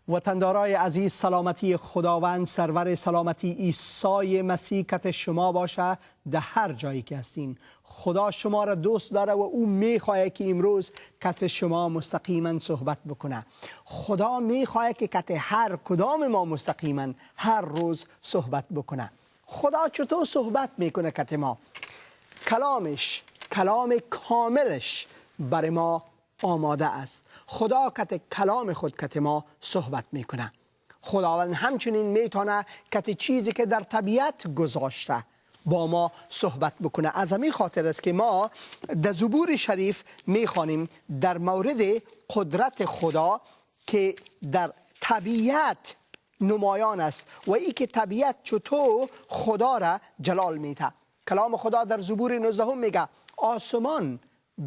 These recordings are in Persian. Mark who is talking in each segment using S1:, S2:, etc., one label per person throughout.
S1: وطندارای عزیز، سلامتی خداوند سرور سلامتی عیسی مسیح کت شما باشه در هر جایی که هستین. خدا شما را دوست داره و او میخواه که امروز کت شما مستقیما صحبت بکنه. خدا میخواه که کت هر کدام ما مستقیما هر روز صحبت بکنه. خدا چطور صحبت میکنه کت ما؟ کلامش، کلام کاملش برای ما آماده است. خدا کت کلام خود کت ما صحبت میکنه. خداوند همچنین میتونه کت چیزی که در طبیعت گذاشته با ما صحبت بکنه. از همین خاطر است که ما در زبور شریف میخوانیم در مورد قدرت خدا که در طبیعت نمایان است و ای که طبیعت چطور خدا را جلال میده. کلام خدا در زبور 19 میگه آسمان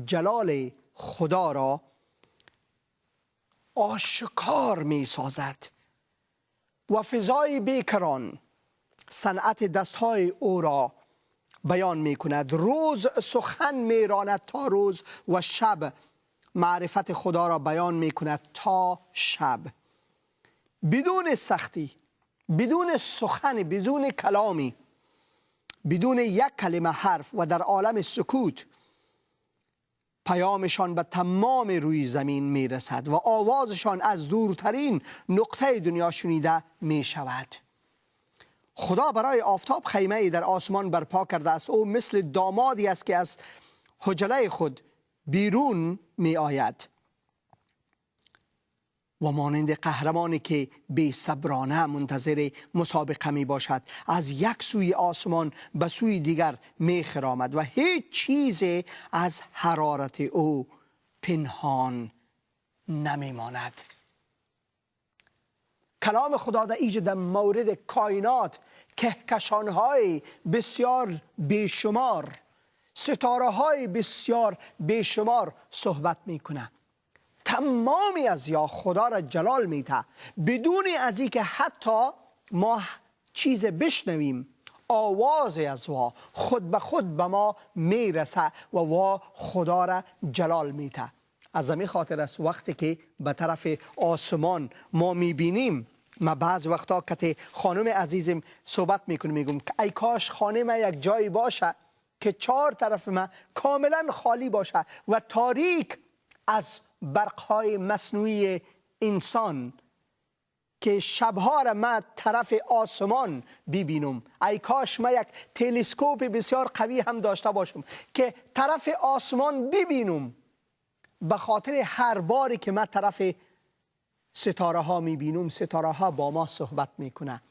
S1: جلال خدا را آشکار می سازد و فضای بیکران صنعت دستهای او را بیان می کند. روز سخن می راند تا روز و شب معرفت خدا را بیان می کند تا شب. بدون سختی، بدون سخن، بدون کلامی، بدون یک کلمه حرف و در عالم سکوت پیامشان به تمام روی زمین می رسد و آوازشان از دورترین نقطه دنیا شنیده می شود. خدا برای آفتاب خیمه در آسمان برپا کرده است. او مثل دامادی است که از حجله خود بیرون می آید و مانند قهرمانی که بی صبرانه منتظر مسابقه می باشد از یک سوی آسمان به سوی دیگر می خرامد و هیچ چیز از حرارت او پنهان نمی ماند. کلام خدا در ایجاد در مورد کائنات کهکشان‌های بسیار بیشمار، ستاره‌های بسیار بیشمار صحبت می کند. تمامی از یا خدا را جلال میده بدون از این که حتی ما چیز بشنویم. آواز از وا خود به خود به ما میرسه و وا خدا را جلال میده. از همین خاطر است وقتی که به طرف آسمان ما میبینیم، ما بعض وقتا که خانم عزیزم صحبت میکنم میگم که ای کاش خانه ما یک جایی باشه که چهار طرف ما کاملا خالی باشه و تاریک از برقهای مصنوعی انسان که شبها را من طرف آسمان ببینم. ای کاش من یک تلسکوپ بسیار قوی هم داشته باشم که طرف آسمان ببینم. به خاطر هر باری که من طرف ستاره ها میبینم، ستاره ها با ما صحبت میکنه.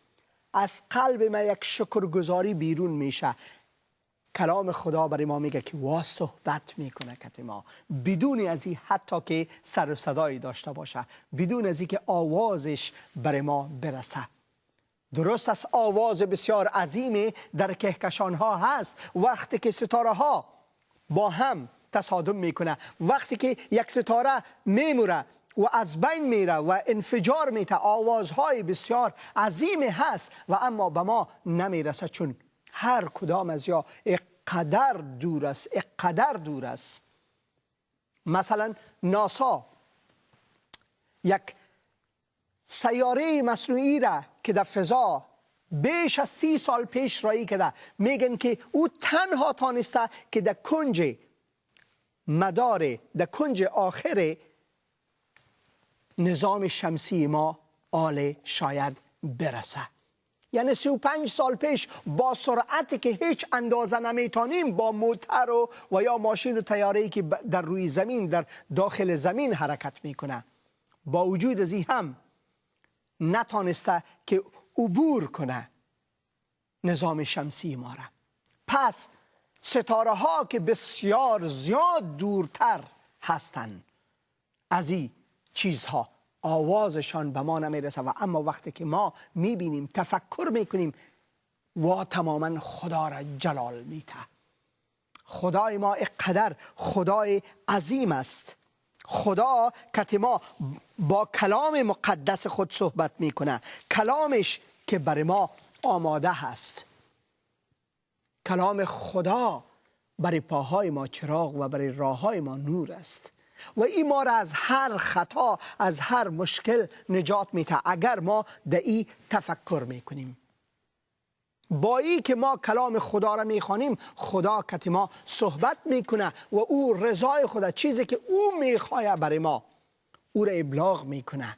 S1: از قلب من یک شکرگزاری بیرون میشه. کلام خدا برای ما میگه که وا صحبت میکنه کت ما بدون از این حتی که سر و صدایی داشته باشه، بدون از این که آوازش برای ما برسه. درست است آواز بسیار عظیمی در کهکشان ها هست وقتی که ستاره ها با هم تصادم میکنه، وقتی که یک ستاره میموره و از بین میره و انفجار میته، آوازهای بسیار عظیمی هست و اما به ما نمیرسه چون هر کدام از یا اقدر دور است، اقدر دور است. مثلا ناسا یک سیاره مصنوعی را که در فضا بیش از 30 سال پیش رایی کرده، میگن که او تنها تانسته که در کنج مدار، در کنج آخر نظام شمسی ما آل شاید برسه. یعنی 35 سال پیش با سرعتی که هیچ اندازه نمیتونیم با موتر و یا ماشین و طیاره‌ای که در روی زمین در داخل زمین حرکت میکنه، با وجود از این هم نتانسته که عبور کنه نظام شمسی ما را. پس ستاره ها که بسیار زیاد دورتر هستند از این چیزها آوازشان به ما نمیرسه و اما وقتی که ما میبینیم، تفکر میکنیم و تماما خدا را جلال میده. خدای ما اقدر خدای عظیم است. خدا که ما با کلام مقدس خود صحبت میکنه، کلامش که برای ما آماده هست. کلام خدا برای پاهای ما چراغ و برای راههای ما نور است و این ما را از هر خطا، از هر مشکل نجات میده اگر ما در این تفکر میکنیم. با این که ما کلام خدا را میخوانیم، خدا که ما صحبت میکنه و او رضای خدا، چیزی که او میخواه برای ما، او را ابلاغ میکنه.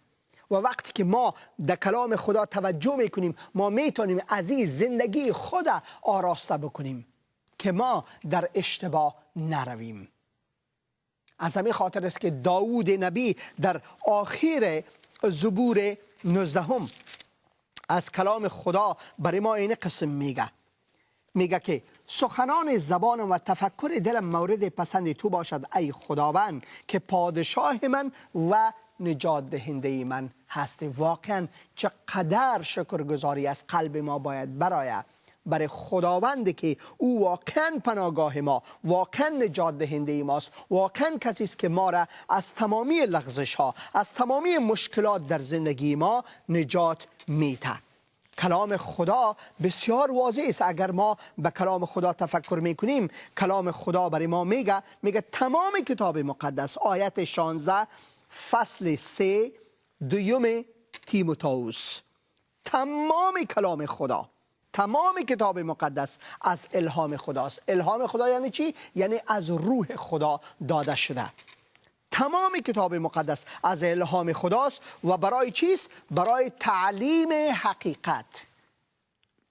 S1: و وقتی که ما در کلام خدا توجه میکنیم، ما میتونیم از این زندگی خود آراسته بکنیم که ما در اشتباه نرویم. از همین خاطر است که داوود نبی در آخر زبور 19 از کلام خدا برای ما این قسم میگه که سخنان زبانم و تفکر دلم مورد پسند تو باشد ای خداوند که پادشاه من و نجات دهنده من هستی. واقعا چقدر شکرگزاری از قلب ما باید برای خداوند که او واقعا پناهگاه ما، واقعا نجات دهنده ماست، واقعا کسی است که ما را از تمامی لغزش ها، از تمامی مشکلات در زندگی ما نجات میده. کلام خدا بسیار واضح است. اگر ما به کلام خدا تفکر میکنیم، کلام خدا برای ما میگه تمام کتاب مقدس، آیت 16 فصل 3 دوم تیموتائوس، تمام کلام خدا، تمام کتاب مقدس از الهام خداست. الهام خدا یعنی چی؟ یعنی از روح خدا داده شده. تمام کتاب مقدس از الهام خداست و برای چیست؟ برای تعلیم حقیقت.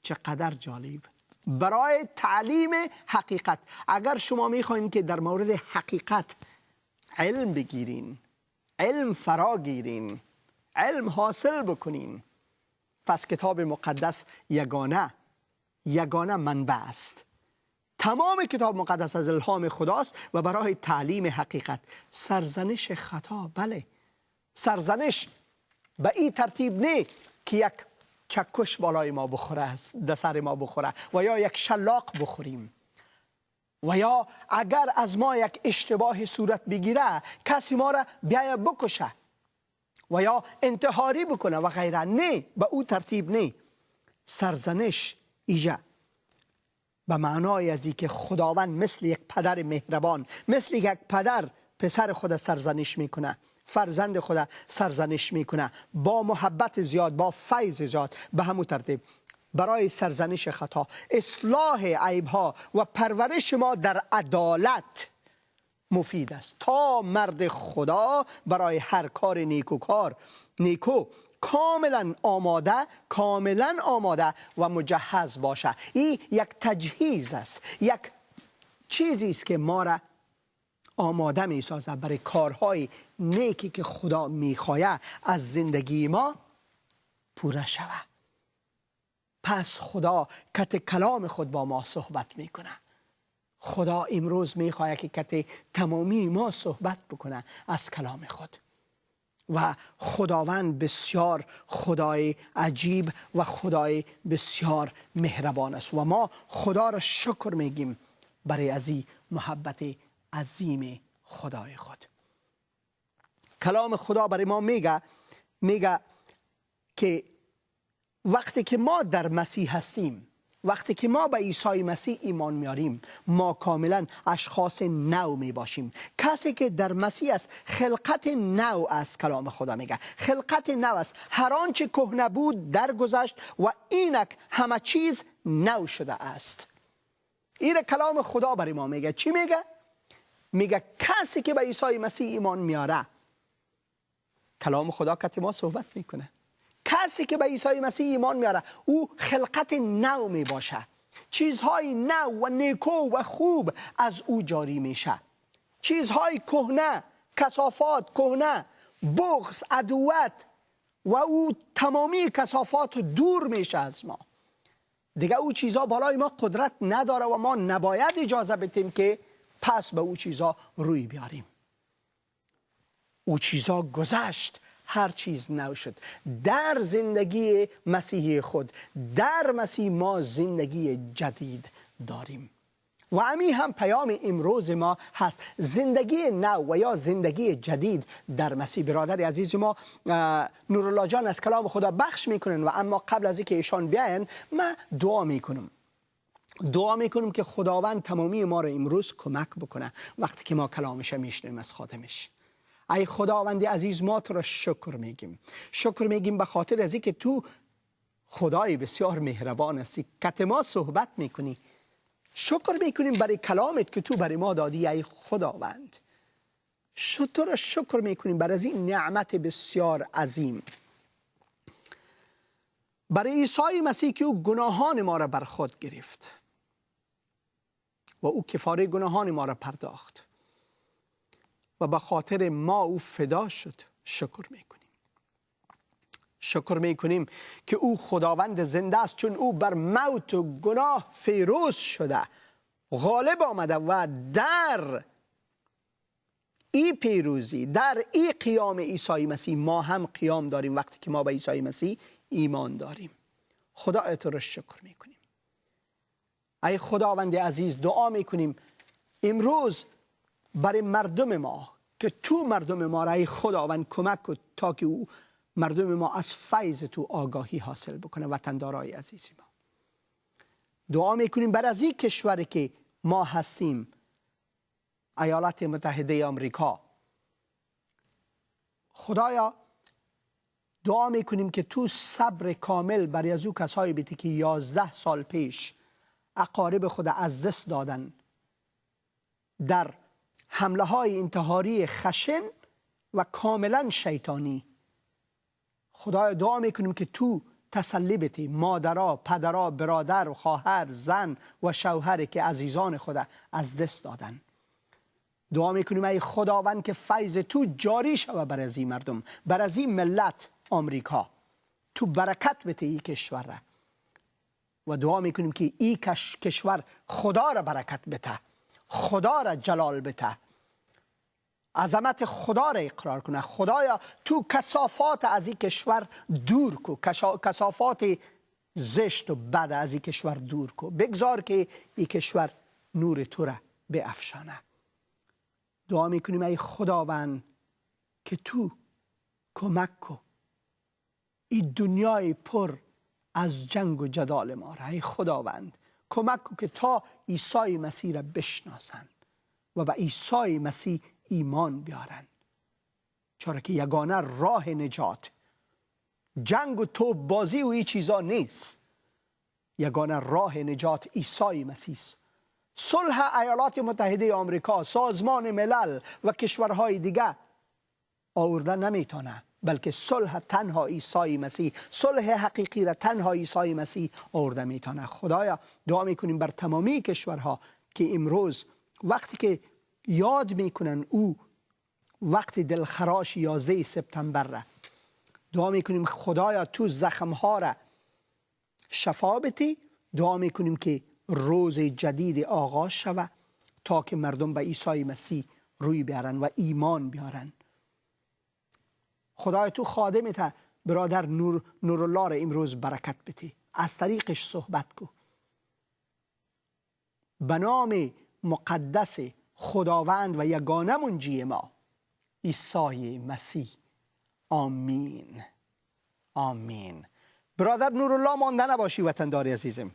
S1: چقدر جالب! برای تعلیم حقیقت. اگر شما میخواین که در مورد حقیقت علم بگیرین، علم فرا گیرین، علم حاصل بکنین، پس کتاب مقدس یگانه منبع است. تمام کتاب مقدس از الهام خداست و برای تعلیم حقیقت. سرزنش خطا، بله، سرزنش به این ترتیب نه که یک چکش بالای ما بخوره، در سر ما بخوره و یا یک شلاق بخوریم و یا اگر از ما یک اشتباه صورت بگیره کسی ما را بیایه بکشه و یا انتحاری بکنه و غیره. نه، به او ترتیب نه. سرزنش ایجا به معنای از این که خداوند مثل یک پدر مهربان، مثل یک پدر پسر خود سرزنش میکنه، فرزند خود سرزنش میکنه با محبت زیاد، با فیض زیاد. به همون ترتیب برای سرزنش خطا، اصلاح عیبها و پرورش ما در عدالت مفید است تا مرد خدا برای هر کار نیکو کاملا آماده و مجهز باشه. این یک تجهیز است، یک چیزی است که ما را آماده می سازد برای کارهای نیکی که خدا میخواه از زندگی ما پوره شود. پس خدا کت کلام خود با ما صحبت میکنه. خدا امروز میخواه که کت تمامی ما صحبت بکنه از کلام خود. و خداوند بسیار خدای عجیب و خدای بسیار مهربان است و ما خدا را شکر میگیم برای از این محبت عظیم خدای خود. کلام خدا برای ما میگه که وقتی که ما در مسیح هستیم، وقتی که ما به عیسی مسیح ایمان میاریم، ما کاملا اشخاص نو می باشیم. کسی که در مسیح است خلقت نو است. کلام خدا میگه خلقت نو است. هر آنچه کهنه بود درگذشت و اینک همه چیز نو شده است. این کلام خدا برای ما میگه. چی میگه؟ میگه کسی که به عیسی مسیح ایمان میاره، کلام خدا که ما صحبت میکنه، کسی که به عیسی مسیح ایمان میاره او خلقت نو می باشه. چیزهای نو و نیکو و خوب از او جاری میشه. چیزهای کهنه، کثافات کهنه، بغض، عدوت و او تمامی کثافات دور میشه از ما. دیگه او چیزها بالای ما قدرت نداره و ما نباید اجازه بدیم که پس به او چیزها روی بیاریم. او چیزها گذشت، هر چیز نو شد. در زندگی مسیحی خود، در مسیح ما زندگی جدید داریم. و همین هم پیام امروز ما هست، زندگی نو و یا زندگی جدید در مسیح. برادر عزیز ما نورالله جان از کلام خدا بخش میکنن و اما قبل از اینکه ایشان بیاین من دعا میکنم که خداوند تمامی ما را امروز کمک بکنه وقتی که ما کلامش میشنویم از خادمش. ای خداوند عزیز، ما تو را شکر میگیم به خاطر از اینکه تو خدای بسیار مهربان هستی، که ما صحبت میکنی. شکر میکنیم برای کلامت که تو برای ما دادی ای خداوند. تو را شکر میکنیم برای از این نعمت بسیار عظیم، برای عیسی مسیح که او گناهان ما را بر خود گرفت و او کفاره گناهان ما را پرداخت و به خاطر ما او فدا شد. شکر میکنیم که او خداوند زنده است، چون او بر موت و گناه فیروز شده، غالب آمده و در این پیروزی، در این قیام عیسی مسیح ما هم قیام داریم وقتی که ما به عیسی مسیح ایمان داریم. خدا تو را شکر میکنیم. ای خداوند عزیز، دعا میکنیم امروز برای مردم ما که تو مردم ما را ای خداوند کمک کن تا که او مردم ما از فیض تو آگاهی حاصل بکنه. وطندارای عزیز ما دعا میکنیم برای از این کشوری که ما هستیم، ایالات متحده آمریکا. خدایا دعا میکنیم که تو صبر کامل برای از او کسایی بیتی که 11 سال پیش اقارب خود از دست دادن در حمله های انتحاری خشن و کاملا شیطانی. خدایا دعا میکنیم که تو تسلی بتی مادرها، پدرها، برادر و خواهر، زن و شوهری که عزیزان خود از دست دادن. دعا میکنیم ای خداوند که فیض تو جاری شود بر از این مردم، بر از این ملت آمریکا. تو برکت بده این کشور را و دعا میکنیم که این کشور خدا را برکت بده، خدا را جلال بده، عظمت خدا را اقرار کنه. خدایا تو کثافات از این کشور دور کو، کثافات زشت و بد از این کشور دور کو. بگذار که این کشور نور تو را بافشانه. دعا میکنیم ای خداوند که تو کمک کو این دنیای پر از جنگ و جدال ما را. ای خداوند کمک کو که تا عیسی مسیح را بشناسند و به عیسی مسیح ایمان بیارن، چرا که یگانه راه نجات، جنگ و توپ بازی و این چیزا نیست. یگانه راه نجات عیسی مسیح. صلح ایالات متحده آمریکا، سازمان ملل و کشورهای دیگه آورده نمیتونه، بلکه صلح تنها عیسی مسیح، صلح حقیقی را تنها عیسی مسیح آورده میتونه. خدایا دعا میکنیم بر تمامی کشورها که امروز وقتی که یاد میکنن او وقت دلخراش 11 سپتامبر را، دعا میکنیم خدایا تو زخمها را شفا بدی. دعا میکنیم که روز جدید آغاز شود تا که مردم به عیسی مسیح روی بیارن و ایمان بیارن. خدای تو خادمت برادر نورالله را امروز برکت بده، از طریقش صحبت کو. به نام مقدس خداوند و یگانه منجی ما عیسی مسیح، آمین آمین. برادر نورالله مانده نباشی وطنداری عزیزم.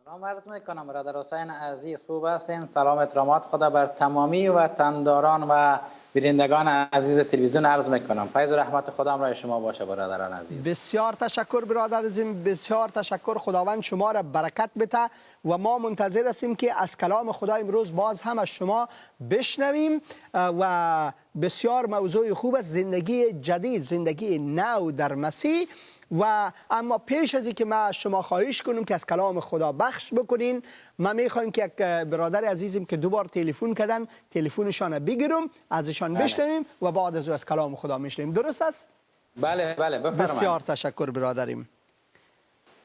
S2: سلام عرض میکنم برادر حسین عزیز، خوب هستین؟ سلام احترامات خدا بر تمامی وطنداران و بینندگان عزیز تلویزیون عرض میکنم. فیض و رحمت خدا همراه شما باشه برادران عزیز.
S1: بسیار تشکر برادر عزیزم، بسیار تشکر. خداوند شما را برکت بده و ما منتظر هستیم که از کلام خدا امروز باز هم از شما بشنویم و بسیار موضوع خوب است، زندگی جدید، زندگی نو در مسیح. و اما پیش از اینکه ما از شما خواهش کنم که از کلام خدا بخش بکنین، ما میخوایم که یک برادر عزیزم که دوبار تلفن کردن تلفنشان بگیرم، ازشان بشنویم و بعد از کلام خدا میشنویم. درست است؟
S2: بله بفرمایید.
S1: بسیار تشکر برادریم.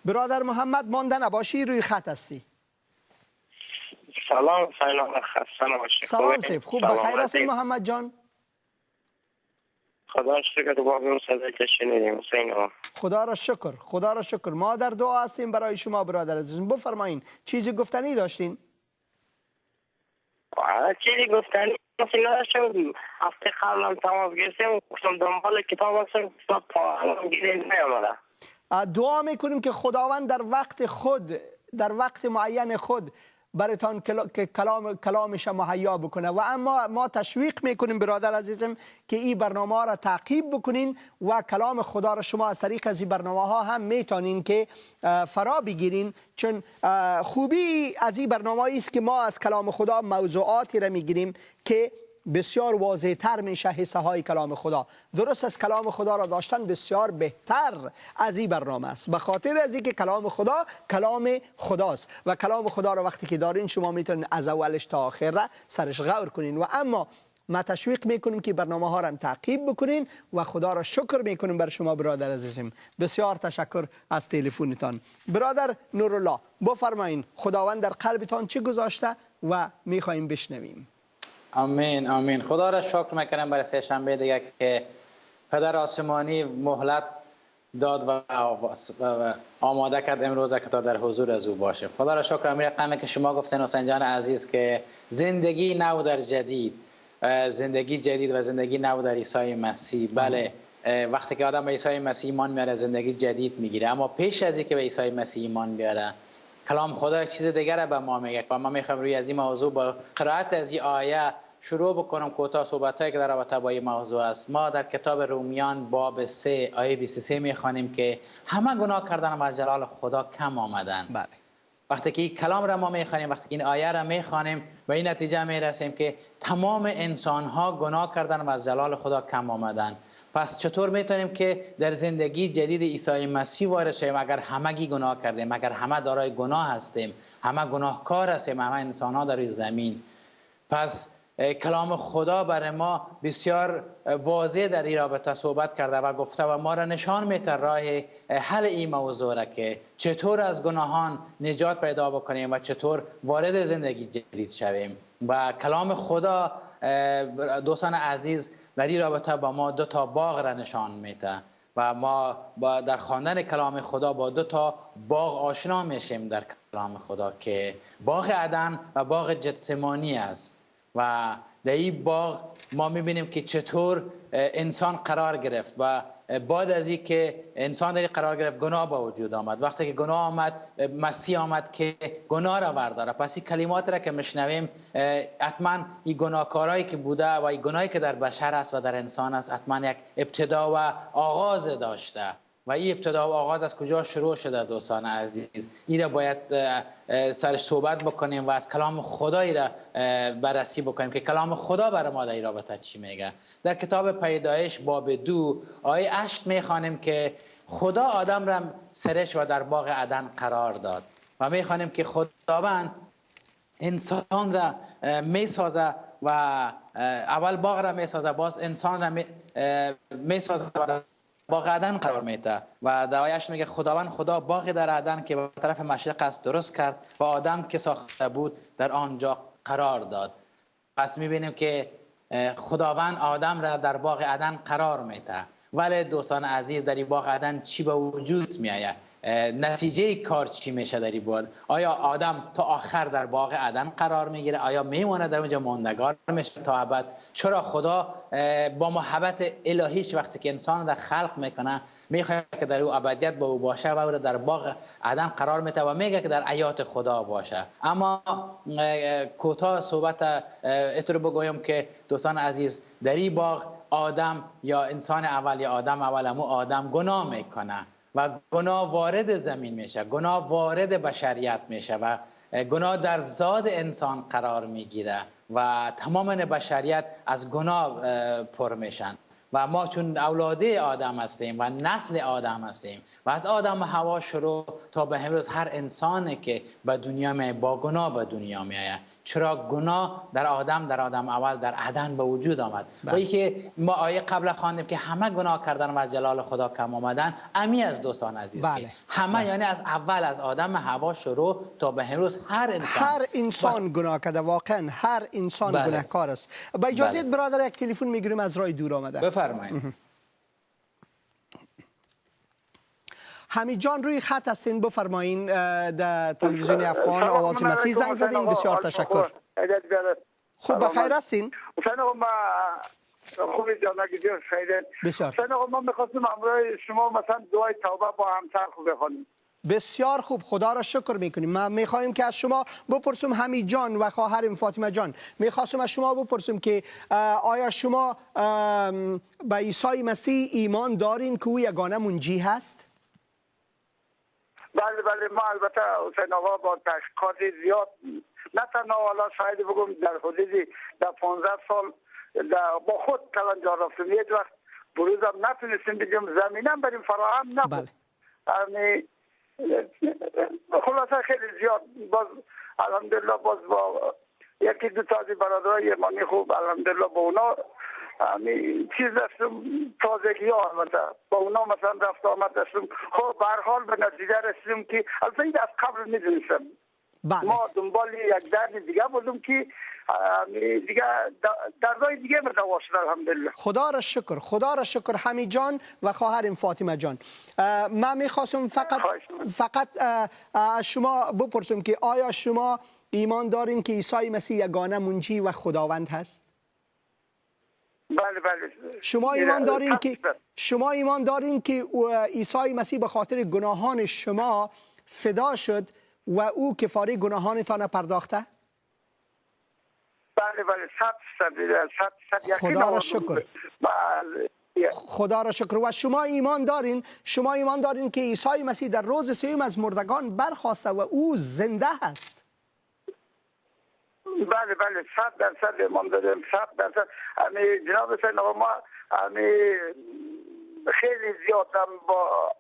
S1: برادر محمد مانده نباشی، روی خط هستی.
S3: سلام خسته نباشی.
S1: سلام سیف، خوب بخیر هستین محمد جان؟
S3: خدا را شکر که باقی صدای شنیدیم حسین آقا.
S1: خدا را شکر، خدا را شکر. ما در دعا هستیم برای شما برادر عزیزم. بفرمایین، چیزی گفتنی داشتین؟
S3: چیزی گفتنی مثل نداشتم. هفته قبل هم تماس گرفتیم گفتم دنبال کتاب هستم، کتاب تا الان گیریم نیامده.
S1: دعا میکنیم که خداوند در وقت معین خود براتان کلامش مهیا بکنه. و اما ما تشویق میکنیم برادر عزیزم که این برنامه ها را تعقیب بکنین و کلام خدا را شما از طریق از این برنامه ها هم میتونین که فرا بگیرین، چون خوبی از این برنامه است که ما از کلام خدا موضوعاتی را میگیریم که بسیار واضح تر میشه حصه های کلام خدا. درست از کلام خدا را داشتن بسیار بهتر از این برنامه است، به خاطر از اینکه کلام خدا کلام خداست و کلام خدا را وقتی که دارین شما میتونین از اولش تا آخر را سرش غور کنین. و اما ما تشویق میکنیم که برنامه ها را تعقیب بکنین و خدا را شکر میکنیم بر شما برادر عزیزم. بسیار تشکر از تلفنتان. برادر نورالله بفرمایین خداوند در قلبتان چه گذاشته و میخوایم بشنویم.
S2: آمین آمین. خدا را شکر میکنم برای سه شنبه دیگه که پدر آسمانی مهلت داد و آماده کرد امروز که تا در حضور از او باشه. خدا را شکر. امیر رقمی که شما گفتین حسین جان عزیز که زندگی نو در جدید، زندگی جدید و زندگی نو در عیسی مسیح. بله، وقتی که آدم به عیسی مسیح ایمان میاره زندگی جدید میگیره، اما پیش از اینکه به عیسی مسیح ایمان بیاره کلام خدا چیز دیگر به ما میگه و ما میخوام روی از این موضوع با قرائت از این آیه شروع بکنم. کوتاه صحبتایی که در رابطه با این موضوع است. ما در کتاب رومیان باب 3 آیه 23 میخوانیم که همه گناه کردن و از جلال خدا کم آمدن.
S1: بله.
S2: وقتی که این کلام را ما میخوانیم، وقتی که این آیه را میخوانیم و این نتیجه میرسیم که تمام انسان ها گناه کردن و از جلال خدا کم آمدن. پس چطور میتونیم که در زندگی جدید عیسی مسیح وارد شویم اگر همگی گناه کردیم، اگر همه دارای گناه هستیم، همه گناهکار هستیم، همه انسان ها در این زمین؟ پس کلام خدا برای ما بسیار واضح در این رابطه صحبت کرده و گفته و ما را نشان میده راه حل این موضوع را که چطور از گناهان نجات پیدا بکنیم و چطور وارد زندگی جدید شویم. و کلام خدا دوستان عزیز در این رابطه با ما دو تا باغ را نشان میده و ما در خواندن کلام خدا با دو تا باغ آشنا میشیم در کلام خدا که باغ عدن و باغ گتسمانی است. و در این باغ ما میبینیم که چطور انسان قرار گرفت و بعد از این که انسان در این قرار گرفت گناه با وجود آمد. وقتی که گناه آمد مسیح آمد که گناه را برداره. پس این کلمات را که میشنویم حتما این گناهکارایی که بوده و این گناهی که در بشر است و در انسان است حتما یک ابتدا و آغاز داشته. و این ابتدا و آغاز از کجا شروع شده دوستان عزیز؟ این را باید سرش صحبت بکنیم و از کلام خدایی را بررسی بکنیم که کلام خدا برای ما در این رابطه چی میگه. در کتاب پیدایش باب 2 آیه 8 میخوانیم که خدا آدم را سرش و در باغ عدن قرار داد و میخوانیم که خداوند انسان را میسازه و اول باغ را میسازه، باز انسان را میسازه و باغ عدن قرار میده. و در آیه‌اش میگه خداوند خدا باغی در عدن که به طرف مشرق است درست کرد و آدم که ساخته بود در آنجا قرار داد. پس میبینیم که خداوند آدم را در باغ عدن قرار میده. ولی دوستان عزیز در این باغ عدن چی به وجود میآید؟ نتیجه کار چی میشه در این باغ؟ آیا آدم تا آخر در باغ عدن قرار میگیره؟ آیا میمونه در اونجا ماندگار میشه تا ابد؟ چرا خدا با محبت الهیش وقتی که انسان در خلق میکنه میخواد که در او ابدیت با او باشه و او در باغ عدن قرار میده و میگه که در حیات خدا باشه؟ اما کوتاه صحبت اترو بگویم که دوستان عزیز در این باغ آدم یا انسان اول یا آدم اول همون آدم گناه میکنه و گناه وارد زمین میشه، گناه وارد بشریت میشه و گناه در ذات انسان قرار میگیره و تمام بشریت از گناه پر میشن. و ما چون اولاد آدم هستیم و نسل آدم هستیم و از آدم و حوا شروع تا به امروز هر انسانی که به دنیا میاد با گناه به دنیا میآید. چرا گناه در آدم اول در عدن به وجود آمد. و ای که ما آیه قبل خواندیم که همه گناه کردن و از جلال خدا کم آمدن، امی از دوستان عزیز که همه یعنی از اول از آدم و حوا شروع تا به امروز هر
S1: انسان گناه کرده. واقعا هر انسان گناهکار است. با اجازه برادر یک تلفن میگیریم از راه دور آمده.
S2: بفرمایید.
S1: حمید جان روی خط هستین، بفرمایین. در تلویزیون افغان آواز مسیح زنگ زدین. بسیار تشکر. خوب بخیر هستین؟
S4: حسین آقا ما خوبی جانگی جان خیره.
S1: بسیار
S4: حسین آقا ما میخواستیم امروز شما مثلا دعای توبه با همسر خوب بخونیم.
S1: بسیار خوب، خدا را شکر میکنیم. ما میخوایم که از شما بپرسیم، حمید جان و خواهرم فاطمه جان، میخواستم از شما بپرسیم که آیا شما به عیسی مسیح ایمان دارین که او یگانه منجی هست؟
S4: بله بله، ما البته حسین آقا با تحقیقات زیاد، نه تنها حالا شاید بگم در حدود در 15 سال با خود کلنجار رفتیم، یک وقت بروز هم نتونستیم بگیم، زمینم بریم فراهم نبود.
S1: بله.
S4: خلاصه خیلی زیاد باز الحمدلله باز با یکی دو تا از برادرای ایمانی خوب الحمدلله با اونا چیز داشتم، تازگی ها البته با اونا مثلا رفت آمد داشتم. خب به هر حال به نتیجه رسیدم که البته این از قبل میدونستم.
S1: بله.
S4: ما دنبال یک درد دیگه بودم که دیگه دردای دیگه متوا شد الحمدلله.
S1: خدا را شکر، خدا را شکر. حمید جان و خواهرم فاطمه جان، من میخواستم فقط از شما بپرسم که آیا شما ایمان دارین که عیسی مسیح یگانه منجی و خداوند هست؟
S4: بله بله.
S1: شما ایمان دارین که عیسی مسیح به خاطر گناهان شما فدا شد و او کفاره گناهانتان پرداخته؟
S4: بله بله، 100%.
S1: خدا را شکر. خدا را شکر. و شما ایمان دارین که عیسی مسیح در روز سوم از مردگان برخاسته و او زنده است؟
S4: بله بله، 100% ایمان داریم، 100%. جناب حسین آقا ما خیلی زیاد هم با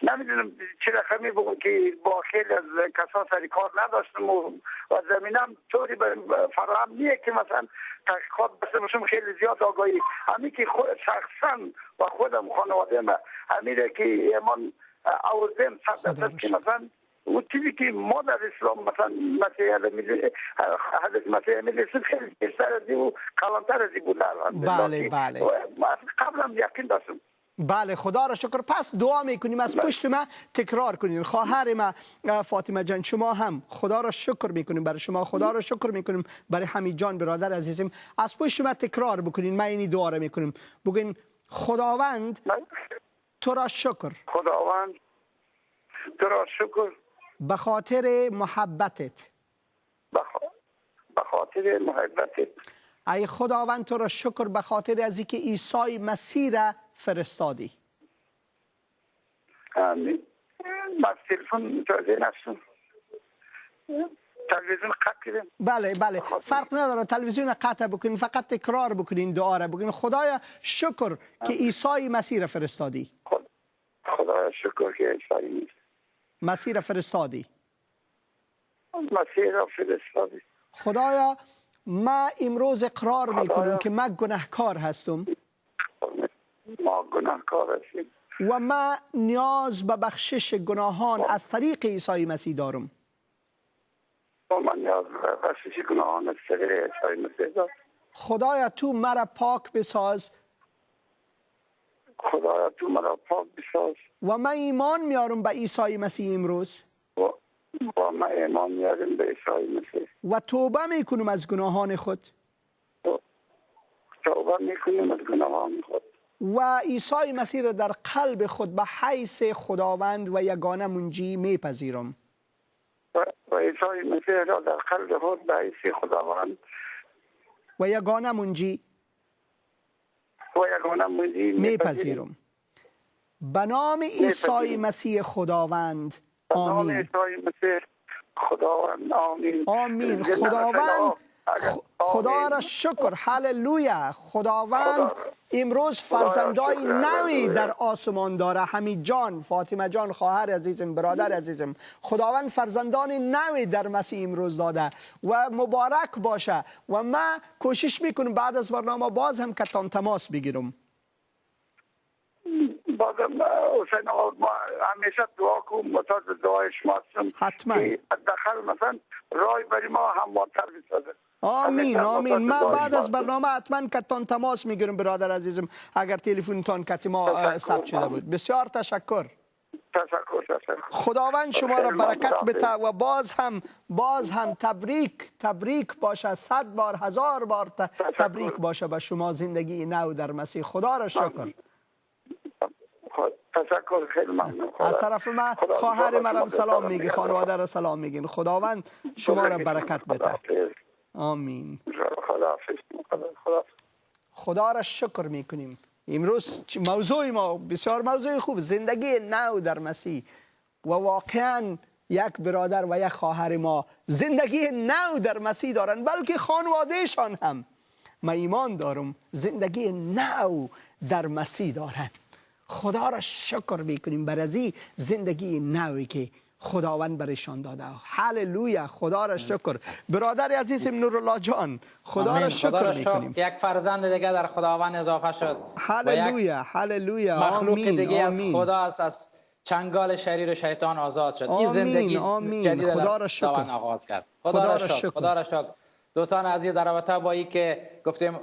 S4: نمیدونم چه رقمی بگم که با خیلی از کسان سری کار نداشتم و زمینم طوری فراهم نیه که مثلا تحقیقات باشم خیلی زیاد آگاهی همین که شخصا و خودم خانواده ما همیره که ایمان آوردیم 100% که مثلا اون چیزی که ما در اسلام مثلا حضرت مسیح می‌رسید خیلی بیشتر از این و کلانتر از این بود.
S1: بله بله.
S4: قبلا یقین داشتم.
S1: بله، خدا را شکر. پس دعا میکنیم از پشت ما تکرار کنین. خواهر ما فاطمه جان، شما هم خدا را شکر میکنیم برای شما، خدا را شکر میکنیم برای حمید جان برادر عزیزم. از پشت ما تکرار بکنین، ما اینی دعا را میکنیم. بگین خداوند تو را شکر،
S4: خداوند تو را شکر
S1: به خاطر محبتت،
S4: به خاطر محبتت.
S1: ای خداوند تو را شکر به خاطر از اینکه عیسی مسیح را فرستادی.
S4: آمین. من تلفن متوجه نشدم. تلویزیون قطع کردم.
S1: بله بله، فرق نداره، تلویزیون قطع بکنین، فقط تکرار بکنین دعا را. بگین خدایا شکر که عیسی مسیح را فرستادی.
S4: خدایا شکر که عیسی
S1: مسیح را فرستادی.
S4: مسیح را فرستادی.
S1: خدایا ما امروز اقرار میکنم که من گناهکار هستم.
S4: ما گناهکار هستیم
S1: و ما نیاز به بخشش گناهان از طریق عیسی مسیح دارم.
S4: ما نیاز به بخشش گناهان از طریق عیسی مسیح دارم.
S1: خدایا تو مرا پاک بساز.
S4: خدایا تو مرا پاک بساز.
S1: و من ایمان میارم به عیسی مسیح امروز.
S4: و من ایمان میارم به عیسی مسیح.
S1: و توبه میکنم از گناهان خود.
S4: توبه میکنم از گناهان خود.
S1: و عیسی مسیح را در قلب خود به حیث خداوند و یگانه منجی میپذیرم.
S4: و عیسی مسیح را در قلب خود به حیث خداوند
S1: و یگانه منجی میپذیرم. به نام عیسی مسیح خداوند. آمین.
S4: خداوند. آمین.
S1: آمین. خداوند خدا را شکر. هللویا. خداوند امروز فرزندای نوی در آسمان داره. حمید جان، فاطمه جان، خواهر عزیزم، برادر عزیزم، خداوند فرزندان نوی در مسیح امروز داده و مبارک باشه. و من کوشش میکنم بعد از برنامه باز هم کتان تماس بگیرم.
S4: بازم حسین آقا ما همیشه دعا کنم، متاز دعای شما هستم
S1: حتما
S4: که داخل مثلا رای برای ما هموارتر بسازه.
S1: آمین آمین. من بعد از برنامه حتما کتان تماس میگیرم برادر عزیزم اگر تلفنتان کتی ما ثبت شده بود. بسیار تشکر.
S4: تشکر.
S1: خداوند شما را برکت بده و باز هم تبریک باشه، 100 بار 1000 بار تبریک باشه به شما زندگی نو در مسیح. خدا را شکر.
S4: تشکر، خیلی ممنون.
S1: از طرف من خواهر مرم سلام میگی، خانواده را سلام میگین. خداوند شما را برکت بده. آمین. خدا را شکر میکنیم. امروز موضوع ما بسیار موضوع خوب، زندگی نو در مسیح، و واقعا یک برادر و یک خواهر ما زندگی نو در مسیح دارن، بلکه خانوادهشان هم من ایمان دارم زندگی نو در مسیح دارن. خدا را شکر میکنیم بر از زندگی نوی که خداوند برشان داده. هللویا، خدا را شکر. برادر عزیزم نورالله جان، خدا را شکر میکنیم.
S2: یک فرزند دیگه در خداوند اضافه شد.
S1: هللویا هللویا.
S2: مخلوق دیگه از
S1: آمین.
S2: خدا است، از چنگال شریر و شیطان آزاد شد.
S1: آمین.
S2: این زندگی جدید
S1: خدا را شکر.
S2: خداوند آغاز کرد. خدا را شکر. دوستان عزیز، در رابطه با این که گفتیم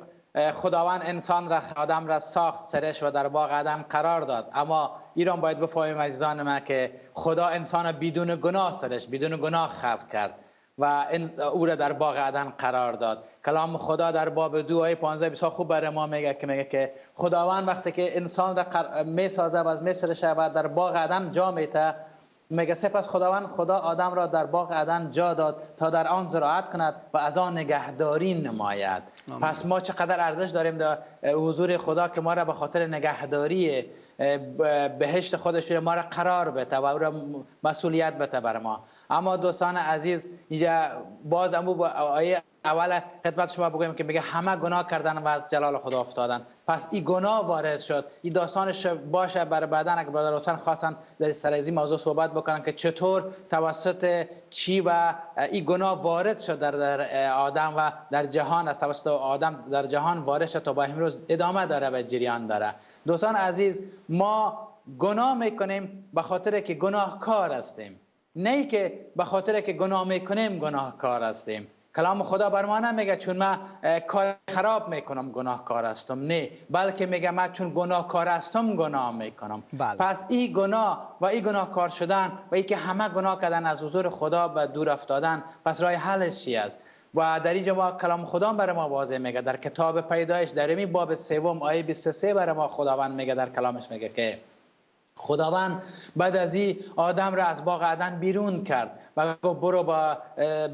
S2: خداوند انسان را، آدم را ساخت، سرش و در باغ عدن قرار داد، اما ایران باید بفهمیم عزیزان من که خدا انسان بدون گناه سرش، بدون گناه خلق کرد و او را در باغ عدن قرار داد. کلام خدا در باب 2 آیه 15 بسیار خوب برای ما میگه که خداوند وقتی که انسان را میسازه و از میسرش و در باغ عدن جا میته، میگه سپس خدا آدم را در باغ عدن جا داد تا در آن زراعت کند و از آن نگهداری نماید. پس ما چقدر ارزش داریم در حضور خدا که ما را به خاطر نگهداری بهشت خودش ما را قرار بده و او را مسئولیت بده بر ما. اما دوستان عزیز، اینجا باز آیه اول خدمت شما بگویم که میگه همه گناه کردن و از جلال خدا افتادن. پس این گناه وارد شد. این داستانش باشه برای بعدن اگر برادر حسین خواستن در سر این موضوع صحبت بکنن که چطور توسط چی و این گناه وارد شد در آدم و در جهان، از توسط آدم در جهان وارد شد تا با امروز ادامه داره و جریان داره. دوستان عزیز، ما گناه میکنیم به خاطر که گناهکار هستیم، نه که به خاطر که گناه میکنیم گناهکار هستیم. کلام خدا بر ما نمیگه چون من کار خراب میکنم گناهکار هستم، نه، بلکه میگه من چون گناهکار هستم گناه میکنم. پس این گناه و این گناهکار شدن و این که همه گناه کردن از حضور خدا به دور افتادن، پس راه حلش چی است؟ و در اینجا ما کلام خدا برای ما واضح میگه در کتاب پیدایش در این باب 3 آیه 23 برای ما خداوند میگه، در کلامش میگه که خداوند بعد از این آدم را از باغ عدن بیرون کرد و گفت برو با